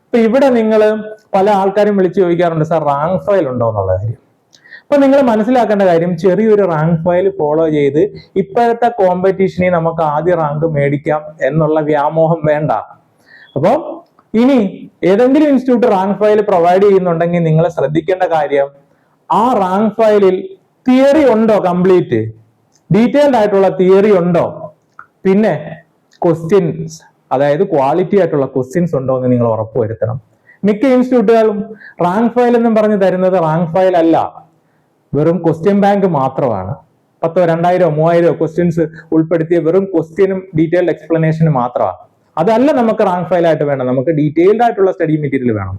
അപ്പൊ ഇവിടെ നിങ്ങൾ പല ആൾക്കാരും വിളിച്ചു ചോദിക്കാറുണ്ട്, സാർ റാങ്ക് ഫയൽ ഉണ്ടോ എന്നുള്ള കാര്യം. അപ്പൊ നിങ്ങൾ മനസ്സിലാക്കേണ്ട കാര്യം, ചെറിയൊരു റാങ്ക് ഫയൽ ഫോളോ ചെയ്ത് ഇപ്പോഴത്തെ കോമ്പറ്റീഷനിൽ നമുക്ക് ആദ്യ റാങ്ക് മേടിക്കാം എന്നുള്ള വ്യാമോഹം വേണ്ട. അപ്പൊ ഇനി ഏതെങ്കിലും ഇൻസ്റ്റിറ്റ്യൂട്ട് റാങ്ക് ഫയൽ പ്രൊവൈഡ് ചെയ്യുന്നുണ്ടെങ്കിൽ നിങ്ങൾ ശ്രദ്ധിക്കേണ്ട കാര്യം, ആ റാങ്ക് ഫയലിൽ തിയറി ഉണ്ടോ, കംപ്ലീറ്റ് ഡീറ്റെയിൽഡ് ആയിട്ടുള്ള തിയറി ഉണ്ടോ, പിന്നെ ക്വസ്റ്റ്യൻസ്, അതായത് ക്വാളിറ്റി ആയിട്ടുള്ള ക്വസ്റ്റ്യൻസ് ഉണ്ടോ എന്ന് നിങ്ങൾ ഉറപ്പുവരുത്തണം. മിക്ക ഇൻസ്റ്റിറ്റ്യൂട്ടുകളും റാങ്ക് ഫയൽ എന്നും പറഞ്ഞ് തരുന്നത് റാങ്ക് ഫയൽ അല്ല, വെറും ക്വസ്റ്റ്യൻ ബാങ്ക് മാത്രമാണ്. 10, 2000, 3000 ക്വസ്റ്റ്യൻസ് ഉൾപ്പെടുത്തിയ വെറും ക്വസ്റ്റ്യനും ഡീറ്റെയിൽഡ് എക്സ്പ്ലനേഷനും മാത്രമാണ്. അതല്ല നമുക്ക് റാങ്ക് ഫയൽ ആയിട്ട് വേണം, നമുക്ക് ഡീറ്റെയിൽഡ് ആയിട്ടുള്ള സ്റ്റഡി മെറ്റീരിയൽ വേണം.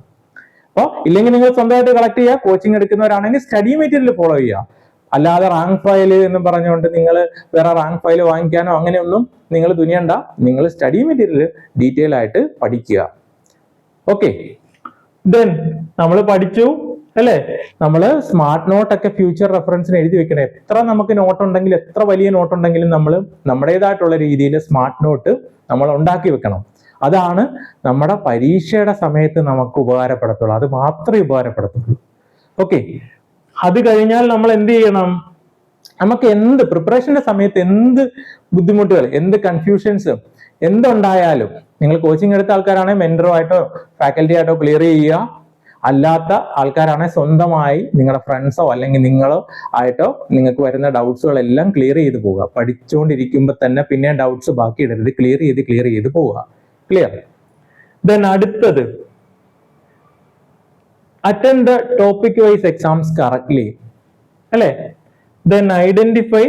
അപ്പോൾ ഇല്ലെങ്കിൽ നിങ്ങൾ സ്വന്തമായിട്ട് കളക്ട് ചെയ്യുക. കോച്ചിങ് എടുക്കുന്നവരാണെങ്കിൽ സ്റ്റഡി മെറ്റീരിയൽ ഫോളോ ചെയ്യുക. അല്ലാതെ റാങ്ക് ഫയൽ എന്ന് പറഞ്ഞുകൊണ്ട് നിങ്ങൾ വേറെ റാങ്ക് ഫയൽ വാങ്ങിക്കാനോ അങ്ങനെയൊന്നും നിങ്ങൾ തുനിയണ്ട. നിങ്ങൾ സ്റ്റഡി മെറ്റീരിയൽ ഡീറ്റെയിൽ ആയിട്ട് പഠിക്കുക. ഓക്കെ, ദെൻ നമ്മൾ പഠിച്ചു അല്ലേ, നമ്മൾ സ്മാർട്ട് നോട്ടൊക്കെ ഫ്യൂച്ചർ റെഫറൻസിന് എഴുതി വെക്കണം. എത്ര നമുക്ക് നോട്ട് ഉണ്ടെങ്കിൽ, എത്ര വലിയ നോട്ട് ഉണ്ടെങ്കിലും നമ്മൾ നമ്മുടേതായിട്ടുള്ള രീതിയിൽ സ്മാർട്ട് നോട്ട് നമ്മൾ ഉണ്ടാക്കി വെക്കണം. അതാണ് നമ്മുടെ പരീക്ഷയുടെ സമയത്ത് നമുക്ക് ഉപകാരപ്പെടത്തുള്ളൂ, അത് മാത്രമേ ഉപകാരപ്പെടത്തുള്ളൂ. ഓക്കെ, അത് കഴിഞ്ഞാൽ നമ്മൾ എന്ത് ചെയ്യണം, നമുക്ക് എന്ത് പ്രിപ്പറേഷന്റെ സമയത്ത് എന്ത് ബുദ്ധിമുട്ടുകൾ, എന്ത് കൺഫ്യൂഷൻസ് എന്തുണ്ടായാലും നിങ്ങൾ കോച്ചിങ് എടുത്ത ആൾക്കാരാണെങ്കിൽ മെന്ററോ ആയിട്ടോ ഫാക്കൽറ്റി ആയിട്ടോ ക്ലിയർ ചെയ്യുക. അല്ലാത്ത ആൾക്കാരാണെങ്കിൽ സ്വന്തമായി നിങ്ങളുടെ ഫ്രണ്ട്സോ അല്ലെങ്കിൽ നിങ്ങളോ ആയിട്ടോ നിങ്ങൾക്ക് വരുന്ന ഡൗട്ട്സുകളെല്ലാം ക്ലിയർ ചെയ്ത് പോവുക. പഠിച്ചുകൊണ്ടിരിക്കുമ്പോൾ തന്നെ പിന്നെ ഡൗട്ട്സ് ബാക്കി ഇടരുത്, ക്ലിയർ ചെയ്ത് പോവുക. ക്ലിയർ? ദെൻ അടുത്തത്, attend the topic wise exams correctly, അല്ലേ? Then identify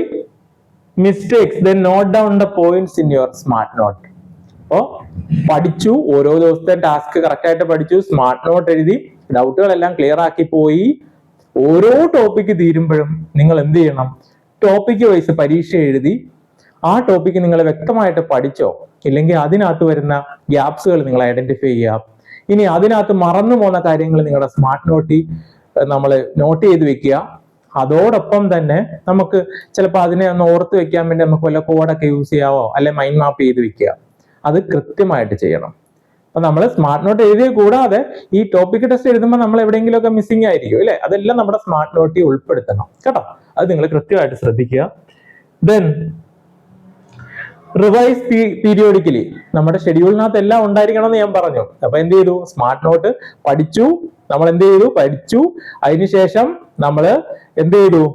mistakes, then note down the points in your smart note. അപ്പോ പഠിച്ചു, ഓരോ ദിവസത്തെ ടാസ്ക് കറക്റ്റ് ആയിട്ട് പഠിച്ചു, സ്മാർട്ട് നോട്ട് എഴുതി, ഡൗട്ടുകളെല്ലാം ക്ലിയർ ആക്കി പോയി. ഓരോ ടോപ്പിക്ക് തീരുമ്പോഴും നിങ്ങൾ എന്ത് ചെയ്യണം, ടോപ്പിക്ക് വൈസ് പരീക്ഷ എഴുതി ആ ടോപ്പിക്ക് നിങ്ങൾ വ്യക്തമായിട്ട് പഠിച്ചോ, ഇല്ലെങ്കിൽ അതിനകത്ത് വരുന്ന ഗ്യാപ്സുകൾ നിങ്ങൾ ഐഡന്റിഫൈ ചെയ്യുക. ഇനി അതിനകത്ത് മറന്നു പോകുന്ന കാര്യങ്ങൾ നിങ്ങളുടെ സ്മാർട്ട് നോട്ടിൽ നമ്മൾ നോട്ട് ചെയ്ത് വെക്കുക. അതോടൊപ്പം തന്നെ നമുക്ക് ചിലപ്പോൾ അതിനെ ഒന്ന് ഓർത്ത് വെക്കാൻ വേണ്ടി നമുക്ക് വല്ല കോഡൊക്കെ യൂസ് ചെയ്യാവോ, അല്ലെ മൈൻഡ് മാപ്പ് ചെയ്ത് വെക്കുക. അത് കൃത്യമായിട്ട് ചെയ്യണം. അപ്പൊ നമ്മൾ സ്മാർട്ട് നോട്ട് എഴുതിയ കൂടാതെ ഈ ടോപ്പിക് ടെസ്റ്റ് എഴുതുമ്പോൾ നമ്മൾ എവിടെയെങ്കിലും ഒക്കെ മിസ്സിംഗ് ആയിരിക്കും അല്ലെ, അതെല്ലാം നമ്മുടെ സ്മാർട്ട് നോട്ടിൽ ഉൾപ്പെടുത്തണം കേട്ടോ. അത് നിങ്ങൾ കൃത്യമായിട്ട് ശ്രദ്ധിക്കുക. Then revise periodically. നമ്മുടെ ഷെഡ്യൂളിനകത്ത് എല്ലാം ഉണ്ടായിരിക്കണം എന്ന് ഞാൻ പറഞ്ഞു. അപ്പൊ എന്ത് ചെയ്തു? സ്മാർട്ട് നോട്ട് പഠിച്ചു, നമ്മൾ എന്ത് ചെയ്തു? പഠിച്ചു. അതിനുശേഷം നമ്മൾ എന്ത് ചെയ്തു?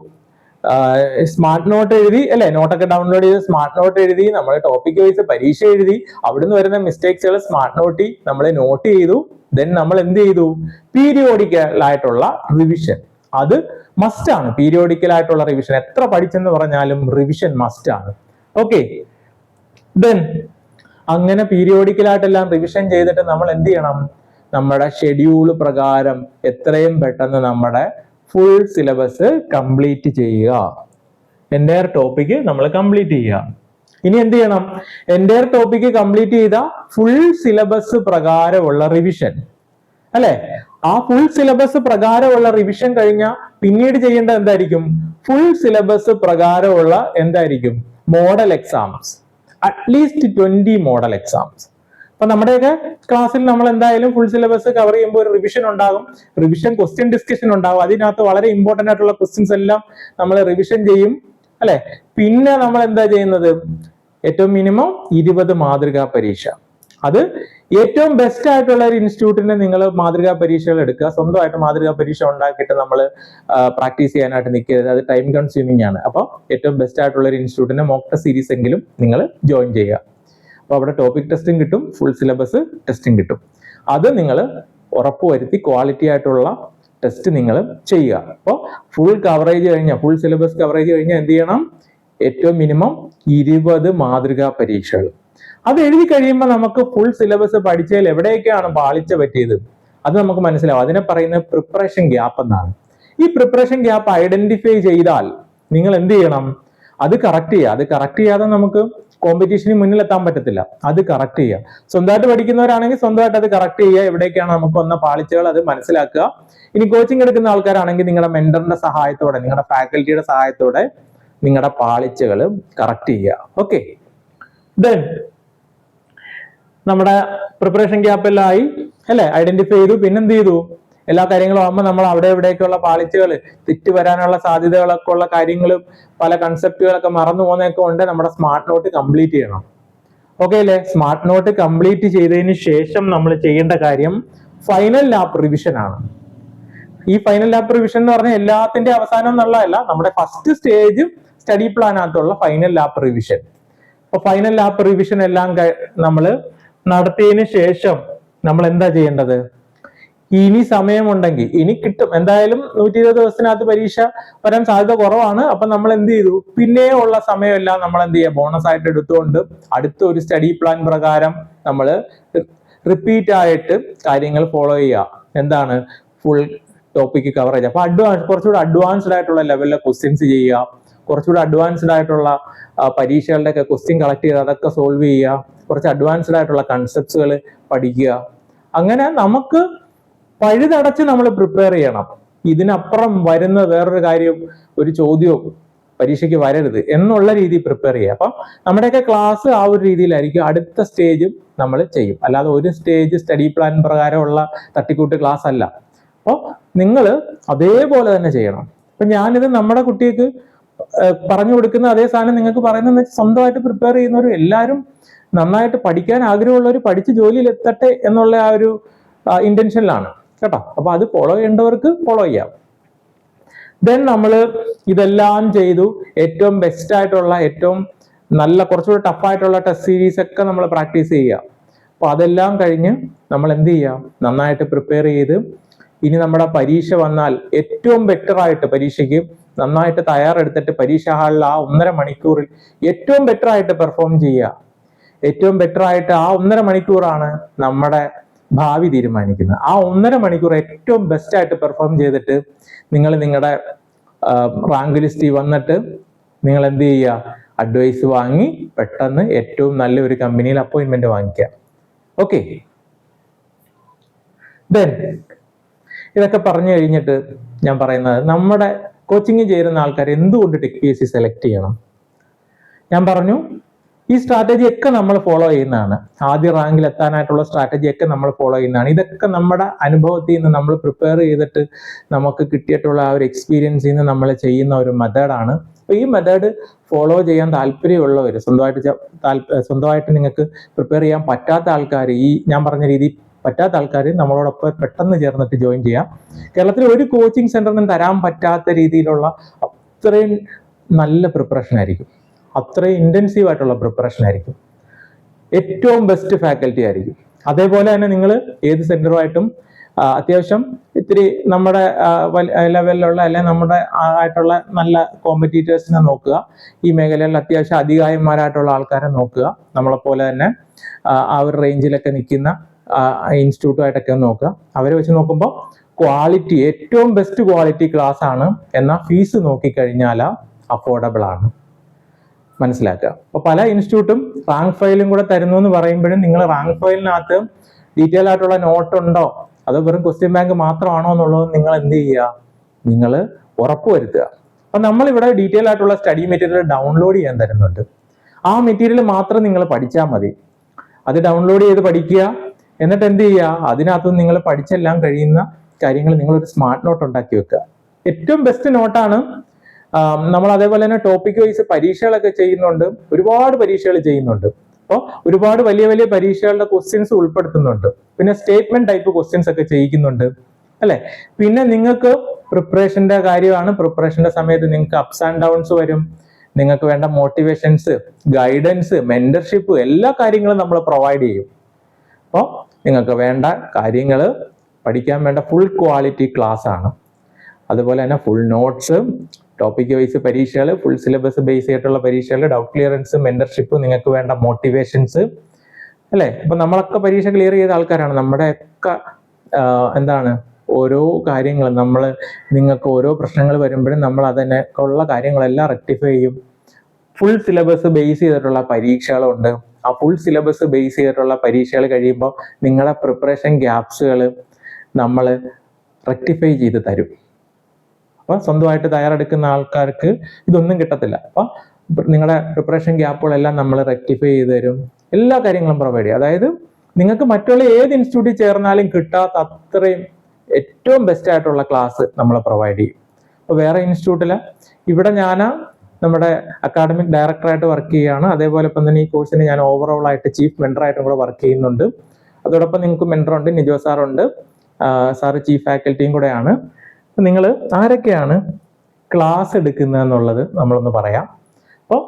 സ്മാർട്ട് നോട്ട് എഴുതി അല്ലെ, നോട്ടൊക്കെ ഡൗൺലോഡ് ചെയ്ത് സ്മാർട്ട് നോട്ട് എഴുതി, നമ്മൾ ടോപ്പിക് വൈസ് പരീക്ഷ എഴുതി, അവിടുന്ന് വരുന്ന മിസ്റ്റേക്സുകൾ സ്മാർട്ട് നോട്ടിൽ നമ്മൾ നോട്ട് ചെയ്തു. ദെൻ നമ്മൾ എന്ത് ചെയ്തു? പീരിയോഡിക്കൽ ആയിട്ടുള്ള റിവിഷൻ. അത് മസ്റ്റ് ആണ്. പീരിയോഡിക്കൽ ആയിട്ടുള്ള റിവിഷൻ എത്ര പഠിച്ചെന്ന് പറഞ്ഞാലും റിവിഷൻ മസ്റ്റ് ആണ്. ഓക്കെ. ദെൻ അങ്ങനെ പീരിയോഡിക്കലായിട്ടെല്ലാം റിവിഷൻ ചെയ്തിട്ട് നമ്മൾ എന്ത് ചെയ്യണം? നമ്മുടെ ഷെഡ്യൂൾ പ്രകാരം എത്രയും പെട്ടെന്ന് നമ്മുടെ ഫുൾ സിലബസ് കംപ്ലീറ്റ് ചെയ്യുക. എൻ്റയർ ടോപ്പിക് നമ്മൾ കംപ്ലീറ്റ് ചെയ്യുക. ഇനി എന്ത് ചെയ്യണം? എൻ്റയർ ടോപ്പിക് കംപ്ലീറ്റ് ചെയ്ത ഫുൾ സിലബസ് പ്രകാരമുള്ള റിവിഷൻ അല്ലെ, ആ ഫുൾ സിലബസ് പ്രകാരമുള്ള റിവിഷൻ കഴിഞ്ഞാൽ പിന്നീട് ചെയ്യേണ്ടത് എന്തായിരിക്കും? ഫുൾ സിലബസ് പ്രകാരമുള്ള എന്തായിരിക്കും? Model exams. At least 20 model exams. അപ്പൊ നമ്മുടെയൊക്കെ ക്ലാസ്സിൽ നമ്മൾ എന്തായാലും ഫുൾ സിലബസ് കവർ ചെയ്യുമ്പോൾ ഒരു റിവിഷൻ ഉണ്ടാകും. റിവിഷൻ ക്വസ്റ്റ്യൻ ഡിസ്കഷൻ ഉണ്ടാകും. അതിനകത്ത് വളരെ ഇമ്പോർട്ടന്റ് ആയിട്ടുള്ള ക്വസ്റ്റ്യൻസ് എല്ലാം നമ്മൾ റിവിഷൻ ചെയ്യും അല്ലെ. പിന്നെ നമ്മൾ എന്താ ചെയ്യുന്നത്? ഏറ്റവും മിനിമം 20 മാതൃകാ പരീക്ഷ. അത് ഏറ്റവും ബെസ്റ്റ് ആയിട്ടുള്ള ഒരു ഇൻസ്റ്റിറ്റ്യൂട്ടിന് നിങ്ങൾ മാതൃകാ പരീക്ഷകൾ എടുക്കുക. സ്വന്തമായിട്ട് മാതൃകാ പരീക്ഷ ഉണ്ടാക്കിയിട്ട് നമ്മൾ പ്രാക്ടീസ് ചെയ്യാനായിട്ട് നിൽക്കരുത്. അത് ടൈം കൺസ്യൂമിംഗ് ആണ്. അപ്പോൾ ഏറ്റവും ബെസ്റ്റ് ആയിട്ടുള്ള ഒരു ഇൻസ്റ്റിറ്റ്യൂട്ടിന്റെ മോക്ക് ടെസ്റ്റ് സീരീസ് എങ്കിലും നിങ്ങൾ ജോയിൻ ചെയ്യുക. അപ്പോൾ അവിടെ ടോപ്പിക് ടെസ്റ്റും കിട്ടും, ഫുൾ സിലബസ് ടെസ്റ്റും കിട്ടും. അത് നിങ്ങൾ ഉറപ്പുവരുത്തി ക്വാളിറ്റി ആയിട്ടുള്ള ടെസ്റ്റ് നിങ്ങൾ ചെയ്യുക. അപ്പോൾ ഫുൾ കവറേജ് കഴിഞ്ഞാൽ, ഫുൾ സിലബസ് കവറേജ് കഴിഞ്ഞാൽ എന്ത് ചെയ്യണം? ഏറ്റവും മിനിമം 20 മാതൃകാ പരീക്ഷകൾ. അത് എഴുതി കഴിയുമ്പോൾ നമുക്ക് ഫുൾ സിലബസ് പഠിച്ചതിൽ എവിടെയൊക്കെയാണ് പാളിച്ച പറ്റിയത് അത് നമുക്ക് മനസ്സിലാവും. അതിനെ പറയുന്നത് പ്രിപ്പറേഷൻ ഗ്യാപ്പ് എന്നാണ്. ഈ പ്രിപ്പറേഷൻ ഗ്യാപ്പ് ഐഡന്റിഫൈ ചെയ്താൽ നിങ്ങൾ എന്ത് ചെയ്യണം? അത് കറക്റ്റ് ചെയ്യുക. അത് കറക്റ്റ് ചെയ്യാതെ നമുക്ക് കോമ്പറ്റീഷന് മുന്നിൽ എത്താൻ പറ്റത്തില്ല. അത് കറക്റ്റ് ചെയ്യുക. സ്വന്തമായിട്ട് പഠിക്കുന്നവരാണെങ്കിൽ സ്വന്തമായിട്ട് അത് കറക്റ്റ് ചെയ്യുക. എവിടേക്കാണ് നമുക്ക് വന്ന പാളിച്ചകൾ അത് മനസ്സിലാക്കുക. ഇനി കോച്ചിങ് എടുക്കുന്ന ആൾക്കാരാണെങ്കിൽ നിങ്ങളുടെ മെന്ററിന്റെ സഹായത്തോടെ, നിങ്ങളുടെ ഫാക്കൽറ്റിയുടെ സഹായത്തോടെ നിങ്ങളുടെ പാളിച്ചകൾ കറക്റ്റ് ചെയ്യുക. ഓക്കെ. ദെൻ നമ്മുടെ പ്രിപ്പറേഷൻ ഗ്യാപ്പ് എല്ലാം ആയി അല്ലെ, ഐഡന്റിഫൈ ചെയ്തു. പിന്നെന്ത് ചെയ്തു? എല്ലാ കാര്യങ്ങളും ആകുമ്പോൾ നമ്മൾ അവിടെ എവിടെയൊക്കെയുള്ള പാളിച്ചകൾ, തെറ്റ് വരാനുള്ള സാധ്യതകളൊക്കെ ഉള്ള കാര്യങ്ങളും പല കൺസെപ്റ്റുകളൊക്കെ മറന്നു പോകുന്നതൊക്കെ ഉണ്ട്. നമ്മുടെ സ്മാർട്ട് നോട്ട് കംപ്ലീറ്റ് ചെയ്യണം. ഓക്കെ അല്ലേ? സ്മാർട്ട് നോട്ട് കംപ്ലീറ്റ് ചെയ്തതിന് ശേഷം നമ്മൾ ചെയ്യേണ്ട കാര്യം ഫൈനൽ ലാപ്പ് റിവിഷൻ ആണ്. ഈ ഫൈനൽ ലാപ്പ് റിവിഷൻ എന്ന് പറഞ്ഞാൽ എല്ലാത്തിന്റെ അവസാനം എന്നുള്ളതല്ല, നമ്മുടെ ഫസ്റ്റ് സ്റ്റേജ് സ്റ്റഡി പ്ലാനകത്തുള്ള ഫൈനൽ ലാപ്പ് റിവിഷൻ. അപ്പൊ ഫൈനൽ ലാപ്പ് റിവിഷൻ എല്ലാം നമ്മൾ നടത്തിയതിന് ശേഷം നമ്മൾ എന്താ ചെയ്യേണ്ടത്? ഇനി സമയമുണ്ടെങ്കിൽ ഇനി കിട്ടും. എന്തായാലും 120 ദിവസത്തിനകത്ത് പരീക്ഷ വരാൻ സാധ്യത കുറവാണ്. അപ്പൊ നമ്മൾ എന്ത് ചെയ്തു? പിന്നെ ഉള്ള സമയമെല്ലാം നമ്മൾ എന്ത് ചെയ്യുക? ബോണസ് ആയിട്ട് എടുത്തുകൊണ്ട് അടുത്ത ഒരു സ്റ്റഡി പ്ലാൻ പ്രകാരം നമ്മൾ റിപ്പീറ്റ് ആയിട്ട് കാര്യങ്ങൾ ഫോളോ ചെയ്യുക. എന്താണ്? Full topic coverage. അപ്പൊ കുറച്ചുകൂടെ അഡ്വാൻസ്ഡ് ആയിട്ടുള്ള ലെവലിലെ ക്വസ്റ്റ്യൻസ് ചെയ്യുക. കുറച്ചുകൂടെ അഡ്വാൻസ്ഡ് ആയിട്ടുള്ള പരീക്ഷകളുടെ ഒക്കെ ക്വസ്റ്റ്യൻ കളക്ട് ചെയ്ത് അതൊക്കെ സോൾവ് ചെയ്യുക. കുറച്ച് അഡ്വാൻസ്ഡ് ആയിട്ടുള്ള കൺസെപ്റ്റ്സുകൾ പഠിക്കുക. അങ്ങനെ നമുക്ക് പഴുതടച്ച് നമ്മൾ പ്രിപ്പയർ ചെയ്യണം. ഇതിനപ്പുറം വരുന്ന വേറൊരു കാര്യം, ഒരു ചോദ്യവും പരീക്ഷയ്ക്ക് വരരുത് എന്നുള്ള രീതിയിൽ പ്രിപ്പയർ ചെയ്യുക. അപ്പം നമ്മുടെയൊക്കെ ക്ലാസ് ആ ഒരു രീതിയിലായിരിക്കും. അടുത്ത സ്റ്റേജും നമ്മൾ ചെയ്യും. അല്ലാതെ ഒരു സ്റ്റേജ് സ്റ്റഡി പ്ലാൻ പ്രകാരമുള്ള തട്ടിക്കൂട്ട് ക്ലാസ് അല്ല. അപ്പോൾ നിങ്ങൾ അതേപോലെ തന്നെ ചെയ്യണം. അപ്പൊ ഞാനിത് നമ്മുടെ കുട്ടിക്ക് പറഞ്ഞു കൊടുക്കുന്ന അതേ സാധനം നിങ്ങൾക്ക് പറയുന്നത് വെച്ചാൽ സ്വന്തമായിട്ട് പ്രിപ്പയർ ചെയ്യുന്നവർ എല്ലാവരും നന്നായിട്ട് പഠിക്കാൻ ആഗ്രഹമുള്ളവർ പഠിച്ച് ജോലിയിൽ എത്തട്ടെ എന്നുള്ള ആ ഒരു ഇന്റൻഷനിലാണ് കേട്ടോ. അപ്പൊ അത് ഫോളോ ചെയ്യേണ്ടവർക്ക് ഫോളോ ചെയ്യാം. ദെൻ നമ്മൾ ഇതെല്ലാം ചെയ്തു. ഏറ്റവും ബെസ്റ്റ് ആയിട്ടുള്ള, ഏറ്റവും നല്ല, കുറച്ചുകൂടി ടഫായിട്ടുള്ള ടെസ്റ്റ് സീരീസ് ഒക്കെ നമ്മൾ പ്രാക്ടീസ് ചെയ്യുക. അപ്പൊ അതെല്ലാം കഴിഞ്ഞ് നമ്മൾ എന്ത് ചെയ്യാം? നന്നായിട്ട് പ്രിപ്പയർ ചെയ്ത് ഇനി നമ്മുടെ പരീക്ഷ വന്നാൽ ഏറ്റവും ബെറ്റർ ആയിട്ട് പരീക്ഷയ്ക്ക് നന്നായിട്ട് തയ്യാറെടുത്തിട്ട് പരീക്ഷാ ഹാളിൽ ആ 1.5 മണിക്കൂറിൽ ഏറ്റവും ബെറ്റർ ആയിട്ട് പെർഫോം ചെയ്യുക. ഏറ്റവും ബെറ്റർ ആയിട്ട് ആ 1.5 മണിക്കൂറാണ് നമ്മുടെ ഭാവി തീരുമാനിക്കുന്നത്. ആ 1.5 മണിക്കൂർ ഏറ്റവും ബെസ്റ്റ് ആയിട്ട് പെർഫോം ചെയ്തിട്ട് നിങ്ങൾ നിങ്ങളുടെ റാങ്ക് ലിസ്റ്റിൽ വന്നിട്ട് നിങ്ങൾ എന്ത് ചെയ്യുക? അഡ്വൈസ് വാങ്ങി പെട്ടെന്ന് ഏറ്റവും നല്ലൊരു കമ്പനിയിൽ അപ്പോയിന്റ്മെന്റ് വാങ്ങിക്കുക. ഓക്കെ. ദെൻ ഇതൊക്കെ പറഞ്ഞു കഴിഞ്ഞിട്ട് ഞാൻ പറയുന്നത്, നമ്മുടെ കോച്ചിങ് ചേരുന്ന ആൾക്കാർ എന്തുകൊണ്ട് tech P S C select ചെയ്യണം? ഞാൻ പറഞ്ഞു, ഈ സ്ട്രാറ്റജി ഒക്കെ നമ്മൾ ഫോളോ ചെയ്യുന്നതാണ്. ആദ്യ റാങ്കിൽ എത്താനായിട്ടുള്ള സ്ട്രാറ്റജി ഒക്കെ നമ്മൾ ഫോളോ ചെയ്യുന്നതാണ്. ഇതൊക്കെ നമ്മുടെ അനുഭവത്തിൽ നിന്ന് നമ്മൾ പ്രിപ്പയർ ചെയ്തിട്ട് നമുക്ക് കിട്ടിയിട്ടുള്ള ആ ഒരു എക്സ്പീരിയൻസിൽ നിന്ന് നമ്മൾ ചെയ്യുന്ന ഒരു മെത്തേഡാണ്. അപ്പോൾ ഈ മെത്തേഡ് ഫോളോ ചെയ്യാൻ താല്പര്യമുള്ളവർ, സ്വന്തമായിട്ട് നിങ്ങൾക്ക് പ്രിപ്പയർ ചെയ്യാൻ പറ്റാത്ത ആൾക്കാർ, ഈ ഞാൻ പറഞ്ഞ രീതി പറ്റാത്ത ആൾക്കാർ നമ്മളോടൊപ്പം പെട്ടെന്ന് ചേർന്നിട്ട് ജോയിൻ ചെയ്യാം. കേരളത്തിൽ ഒരു കോച്ചിങ് സെന്ററിനും തരാൻ പറ്റാത്ത രീതിയിലുള്ള അത്രയും നല്ല പ്രിപ്പറേഷൻ ആയിരിക്കും, അത്രയും ഇൻറ്റൻസീവ് ആയിട്ടുള്ള പ്രിപ്പറേഷൻ ആയിരിക്കും, ഏറ്റവും ബെസ്റ്റ് ഫാക്കൽറ്റി ആയിരിക്കും. അതേപോലെ തന്നെ നിങ്ങൾ ഏത് സെന്ററുമായിട്ടും അത്യാവശ്യം ഇത്തിരി നമ്മുടെ ലെവലിലുള്ള അല്ലെങ്കിൽ നമ്മുടെ ആയിട്ടുള്ള നല്ല കോമ്പറ്റീറ്റേഴ്സിനെ നോക്കുക. ഈ മേഖലയിൽ അത്യാവശ്യം അധികായന്മാരായിട്ടുള്ള ആൾക്കാരെ നോക്കുക. നമ്മളെപ്പോലെ തന്നെ ആ ഒരു റേഞ്ചിലൊക്കെ നിൽക്കുന്ന ഇൻസ്റ്റിറ്റ്യൂട്ടുമായിട്ടൊക്കെ നോക്കുക. അവരെ വെച്ച് നോക്കുമ്പോൾ ക്വാളിറ്റി, ഏറ്റവും ബെസ്റ്റ് ക്വാളിറ്റി ക്ലാസ് ആണ്. എന്നാൽ ഫീസ് നോക്കിക്കഴിഞ്ഞാൽ അഫോർഡബിൾ ആണ്. മനസ്സിലാക്കുക. അപ്പോൾ പല ഇൻസ്റ്റിറ്റ്യൂട്ടും റാങ്ക് ഫയലും കൂടെ തരുന്നു എന്ന് പറയുമ്പോഴും നിങ്ങൾ റാങ്ക് ഫയലിനകത്ത് ഡീറ്റെയിൽ ആയിട്ടുള്ള നോട്ട് ഉണ്ടോ അതോ വെറും ക്വസ്റ്റ്യൻ ബാങ്ക് മാത്രമാണോ എന്നുള്ളത് നിങ്ങൾ എന്ത് ചെയ്യുക, നിങ്ങൾ ഉറപ്പുവരുത്തുക. അപ്പം നമ്മളിവിടെ ഡീറ്റെയിൽ ആയിട്ടുള്ള സ്റ്റഡി മെറ്റീരിയൽ ഡൗൺലോഡ് ചെയ്യാൻ തരുന്നുണ്ട്. ആ മെറ്റീരിയൽ മാത്രം നിങ്ങൾ പഠിച്ചാൽ മതി. അത് ഡൗൺലോഡ് ചെയ്ത് പഠിക്കുക. എന്നിട്ട് എന്ത് ചെയ്യുക, അതിനകത്ത് നിങ്ങൾ പഠിച്ചെല്ലാം കഴിയുന്ന കാര്യങ്ങൾ നിങ്ങളൊരു സ്മാർട്ട് നോട്ട് ഉണ്ടാക്കി വെക്കുക. ഏറ്റവും ബെസ്റ്റ് നോട്ടാണ്. നമ്മൾ അതേപോലെ തന്നെ ടോപ്പിക് വൈസ് പരീക്ഷകളൊക്കെ ചെയ്യുന്നുണ്ട്, ഒരുപാട് പരീക്ഷകൾ ചെയ്യുന്നുണ്ട്. അപ്പോൾ ഒരുപാട് വലിയ വലിയ പരീക്ഷകളുടെ ക്വസ്റ്റ്യൻസ് ഉൾപ്പെടുത്തുന്നുണ്ട്. പിന്നെ സ്റ്റേറ്റ്മെന്റ് ടൈപ്പ് ക്വസ്റ്റ്യൻസ് ഒക്കെ ചെയ്യിക്കുന്നുണ്ട്, അല്ലെ? പിന്നെ നിങ്ങൾക്ക് പ്രിപ്പറേഷന്റെ കാര്യമാണ്. പ്രിപ്പറേഷന്റെ സമയത്ത് നിങ്ങൾക്ക് അപ്സ് ആൻഡ് ഡൗൺസ് വരും. നിങ്ങൾക്ക് വേണ്ട മോട്ടിവേഷൻസ്, ഗൈഡൻസ്, മെന്റർഷിപ്പ്, എല്ലാ കാര്യങ്ങളും നമ്മൾ പ്രൊവൈഡ് ചെയ്യും. അപ്പോൾ നിങ്ങൾക്ക് വേണ്ട കാര്യങ്ങൾ പഠിക്കാൻ വേണ്ട ഫുൾ ക്വാളിറ്റി ക്ലാസ് ആണ്. അതുപോലെ തന്നെ ഫുൾ നോട്ട്സ്, ടോപ്പിക് വൈസ് പരീക്ഷകൾ, ഫുൾ സിലബസ് ബേസ് ചെയ്തിട്ടുള്ള പരീക്ഷകൾ, ഡൗട്ട് ക്ലിയറൻസ്, മെന്റർഷിപ്പ്, നിങ്ങൾക്ക് വേണ്ട മോട്ടിവേഷൻസ്, അല്ലേ? അപ്പൊ നമ്മളൊക്കെ പരീക്ഷ ക്ലിയർ ചെയ്ത ആൾക്കാരാണ്. നമ്മുടെയൊക്കെ എന്താണ് ഓരോ കാര്യങ്ങൾ നിങ്ങൾക്ക് ഓരോ പ്രശ്നങ്ങൾ വരുമ്പോഴും നമ്മൾ അതിനൊക്കെയുള്ള കാര്യങ്ങളെല്ലാം റെക്ടിഫൈ ചെയ്യും. ഫുൾ സിലബസ് ബേസ് ചെയ്തിട്ടുള്ള പരീക്ഷകളുണ്ട്. ആ ഫുൾ സിലബസ് ബേസ് ചെയ്തിട്ടുള്ള പരീക്ഷകൾ കഴിയുമ്പോൾ നിങ്ങളുടെ പ്രിപ്പറേഷൻ ഗ്യാപ്സുകൾ നമ്മൾ റെക്ടിഫൈ ചെയ്ത് തരും. അപ്പൊ സ്വന്തമായിട്ട് തയ്യാറെടുക്കുന്ന ആൾക്കാർക്ക് ഇതൊന്നും കിട്ടത്തില്ല. അപ്പൊ നിങ്ങളുടെ പ്രിപ്പറേഷൻ ഗ്യാപ്പുകളെല്ലാം നമ്മൾ റെക്ടിഫൈ ചെയ്ത് തരും. എല്ലാ കാര്യങ്ങളും പ്രൊവൈഡ് ചെയ്യും. അതായത് നിങ്ങൾക്ക് മറ്റുള്ള ഏത് ഇൻസ്റ്റിറ്റ്യൂട്ടിൽ ചേർന്നാലും കിട്ടാത്ത അത്രയും ഏറ്റവും ബെസ്റ്റ് ആയിട്ടുള്ള ക്ലാസ് നമ്മൾ പ്രൊവൈഡ് ചെയ്യും. അപ്പോൾ വേറെ ഇൻസ്റ്റിറ്റ്യൂട്ടിൽ ഇവിടെ ഞാൻ നമ്മുടെ അക്കാഡമിക് ഡയറക്ടറായിട്ട് വർക്ക് ചെയ്യുകയാണ്. അതേപോലെ ഇപ്പം തന്നെ ഈ കോഴ്സിന് ഞാൻ ഓവറോൾ ആയിട്ട് ചീഫ് മെൻറ്ററായിട്ടും കൂടെ വർക്ക് ചെയ്യുന്നുണ്ട്. അതോടൊപ്പം നിങ്ങൾക്ക് മെൻറ്ററുണ്ട്, നിജോ സാറുണ്ട്. സാറ് ചീഫ് ഫാക്കൽറ്റിയും കൂടെയാണ്. നിങ്ങൾ ആരൊക്കെയാണ് ക്ലാസ് എടുക്കുന്നതെന്നുള്ളത് നമ്മളൊന്ന് പറയാം. അപ്പോൾ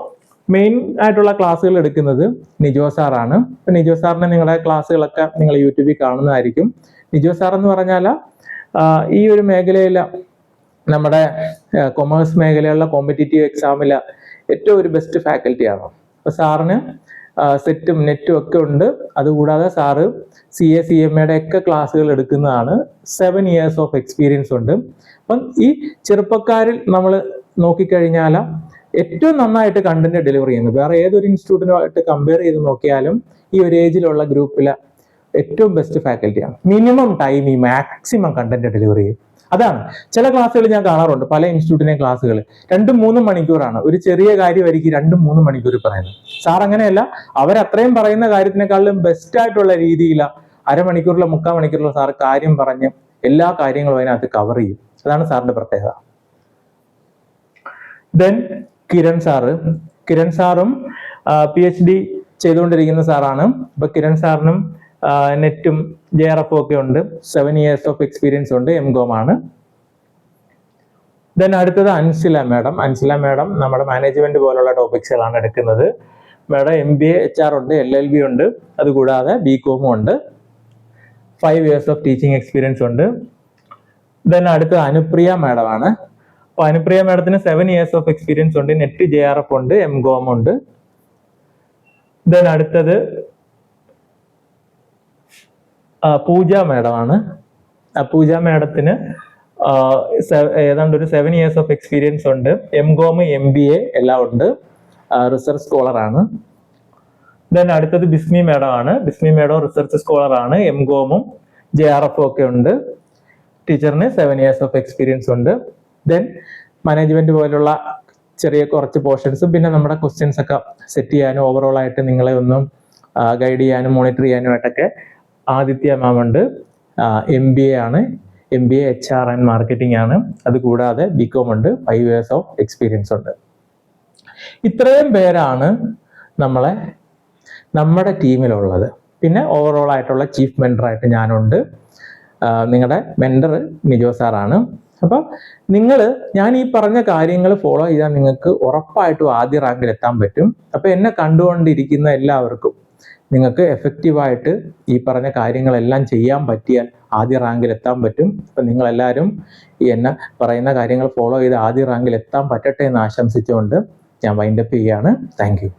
മെയിൻ ആയിട്ടുള്ള ക്ലാസ്സുകൾ എടുക്കുന്നത് നിജോ സാറാണ്. അപ്പം നിജോ സാറിന് നിങ്ങളുടെ ക്ലാസ്സുകളൊക്കെ നിങ്ങൾ യൂട്യൂബിൽ കാണുന്നതായിരിക്കും. നിജോ സാർ എന്ന് പറഞ്ഞാൽ ഈ ഒരു മേഖലയിൽ നമ്മുടെ കൊമേഴ്സ് മേഖലയിലുള്ള കോമ്പറ്റീറ്റീവ് എക്സാമിൽ ഏറ്റവും ഒരു ബെസ്റ്റ് ഫാക്കൽറ്റിയാണ്. അപ്പോൾ സാറിന് സെറ്റും നെറ്റും ഒക്കെ ഉണ്ട്. അതുകൂടാതെ സാറ് CA CMA ഒക്കെ ക്ലാസ്സുകൾ എടുക്കുന്നതാണ്. 7 years ഓഫ് എക്സ്പീരിയൻസ് ഉണ്ട്. അപ്പം ഈ ചെറുപ്പക്കാരിൽ നമ്മൾ നോക്കിക്കഴിഞ്ഞാൽ ഏറ്റവും നന്നായിട്ട് കണ്ടന്റ് ഡെലിവർ ചെയ്യുന്നു. വേറെ ഏതൊരു ഇൻസ്റ്റിറ്റ്യൂട്ടിനുമായിട്ട് കമ്പയർ ചെയ്ത് നോക്കിയാലും ഈ ഒരു ഏജിലുള്ള ഗ്രൂപ്പിൽ ഏറ്റവും ബെസ്റ്റ് ഫാക്കൽറ്റിയാണ്. മിനിമം ടൈം ഈ മാക്സിമം കണ്ടന്റ് ഡെലിവർ ചെയ്യും. അതാണ് ചില ക്ലാസ്സുകൾ ഞാൻ കാണാറുണ്ട്. പല ഇൻസ്റ്റിറ്റ്യൂട്ടിലെ ക്ലാസ്സുകൾ 2-3 മണിക്കൂറാണ്. ഒരു ചെറിയ കാര്യമായിരിക്കും 2-3 മണിക്കൂർ പറയുന്നത്. സാർ അങ്ങനെയല്ല, അവരത്രയും പറയുന്ന കാര്യത്തിനേക്കാളും ബെസ്റ്റ് ആയിട്ടുള്ള രീതിയിൽ അരമണിക്കൂറിലോ 3/4 മണിക്കൂറിലോ സാർ കാര്യം പറഞ്ഞ് എല്ലാ കാര്യങ്ങളും അതിനകത്ത് കവർ ചെയ്യും. അതാണ് സാറിന്റെ പ്രത്യേകത. ദെൻ കിരൺ സാറും PhD ചെയ്തുകൊണ്ടിരിക്കുന്ന സാറാണ്. അപ്പൊ കിരൺ സാറിനും നെറ്റും JRF ഒക്കെ ഉണ്ട്. 7 years ഓഫ് എക്സ്പീരിയൻസ് ഉണ്ട്. MCOM ആണ്. ദെൻ അടുത്തത് അൻസില മാഡം നമ്മുടെ മാനേജ്മെന്റ് പോലുള്ള ടോപ്പിക്സുകളാണ് എടുക്കുന്നത്. മാഡം MBA HR ഉണ്ട്, LLB ഉണ്ട്, അതുകൂടാതെ BCom ഉണ്ട്. 5 years ഓഫ് ടീച്ചിങ് എക്സ്പീരിയൻസ് ഉണ്ട്. ദെൻ അടുത്തത് അനുപ്രിയ മാഡം ആണ്. അപ്പൊ അനുപ്രിയ മാഡത്തിന് 7 years ഓഫ് എക്സ്പീരിയൻസ് ഉണ്ട്. നെറ്റ് JRF ഉണ്ട്, MCOM ഉണ്ട്. ദെൻ അടുത്തത് പൂജ മാഡം ആണ്. പൂജ മാഡത്തിന് ഏതാണ്ട് ഒരു 7 years ഓഫ് എക്സ്പീരിയൻസ് ഉണ്ട്. MCOM MBA എല്ലാം ഉണ്ട്. റിസർച്ച് സ്കോളർ ആണ്. ദെൻ അടുത്തത് ബിസ്മി മാഡം ആണ്. ബിസ്മി മാഡം റിസർച്ച് സ്കോളർ ആണ്. MCOM JRF ഒക്കെ ഉണ്ട്. ടീച്ചറിന് 7 years ഓഫ് എക്സ്പീരിയൻസ് ഉണ്ട്. ദെൻ മാനേജ്മെന്റ് പോലുള്ള ചെറിയ കുറച്ച് പോർഷൻസും പിന്നെ നമ്മുടെ ക്വസ്റ്റ്യൻസ് ഒക്കെ സെറ്റ് ചെയ്യാനും ഓവറോൾ ആയിട്ട് നിങ്ങളെ ഒന്നും ഗൈഡ് ചെയ്യാനും മോണിറ്റർ ചെയ്യാനുമായിട്ടൊക്കെ ആദിത്യ മാം ഉണ്ട്. MBA ആണ്, MBA HR ആൻഡ് മാർക്കറ്റിംഗ് ആണ്. അതുകൂടാതെ BCom ഉണ്ട്, 5 years ഓഫ് എക്സ്പീരിയൻസ് ഉണ്ട്. ഇത്രയും പേരാണ് നമ്മുടെ ടീമിലുള്ളത്. പിന്നെ ഓവറോൾ ആയിട്ടുള്ള ചീഫ് മെൻറ്ററായിട്ട് ഞാനുണ്ട്. നിങ്ങളുടെ മെൻറ്റർ നിജോ സാറാണ്. അപ്പോൾ ഞാൻ ഈ പറഞ്ഞ കാര്യങ്ങൾ ഫോളോ ചെയ്താൽ നിങ്ങൾക്ക് ഉറപ്പായിട്ടും ആദ്യ റാങ്കിൽ എത്താൻ പറ്റും. അപ്പോൾ എന്നെ കണ്ടുകൊണ്ടിരിക്കുന്ന എല്ലാവർക്കും നിങ്ങൾക്ക് എഫക്റ്റീവായിട്ട് ഈ പറഞ്ഞ കാര്യങ്ങളെല്ലാം ചെയ്യാൻ പറ്റിയാൽ ആദ്യ റാങ്കിൽ എത്താൻ പറ്റും. അപ്പം നിങ്ങളെല്ലാവരും ഈ എന്നെ പറയുന്ന കാര്യങ്ങൾ ഫോളോ ചെയ്ത് ആദ്യ റാങ്കിൽ എത്താൻ പറ്റട്ടെ എന്ന് ആശംസിച്ചുകൊണ്ട് ഞാൻ വൈൻഡപ്പ് ചെയ്യുകയാണ്. Thank you.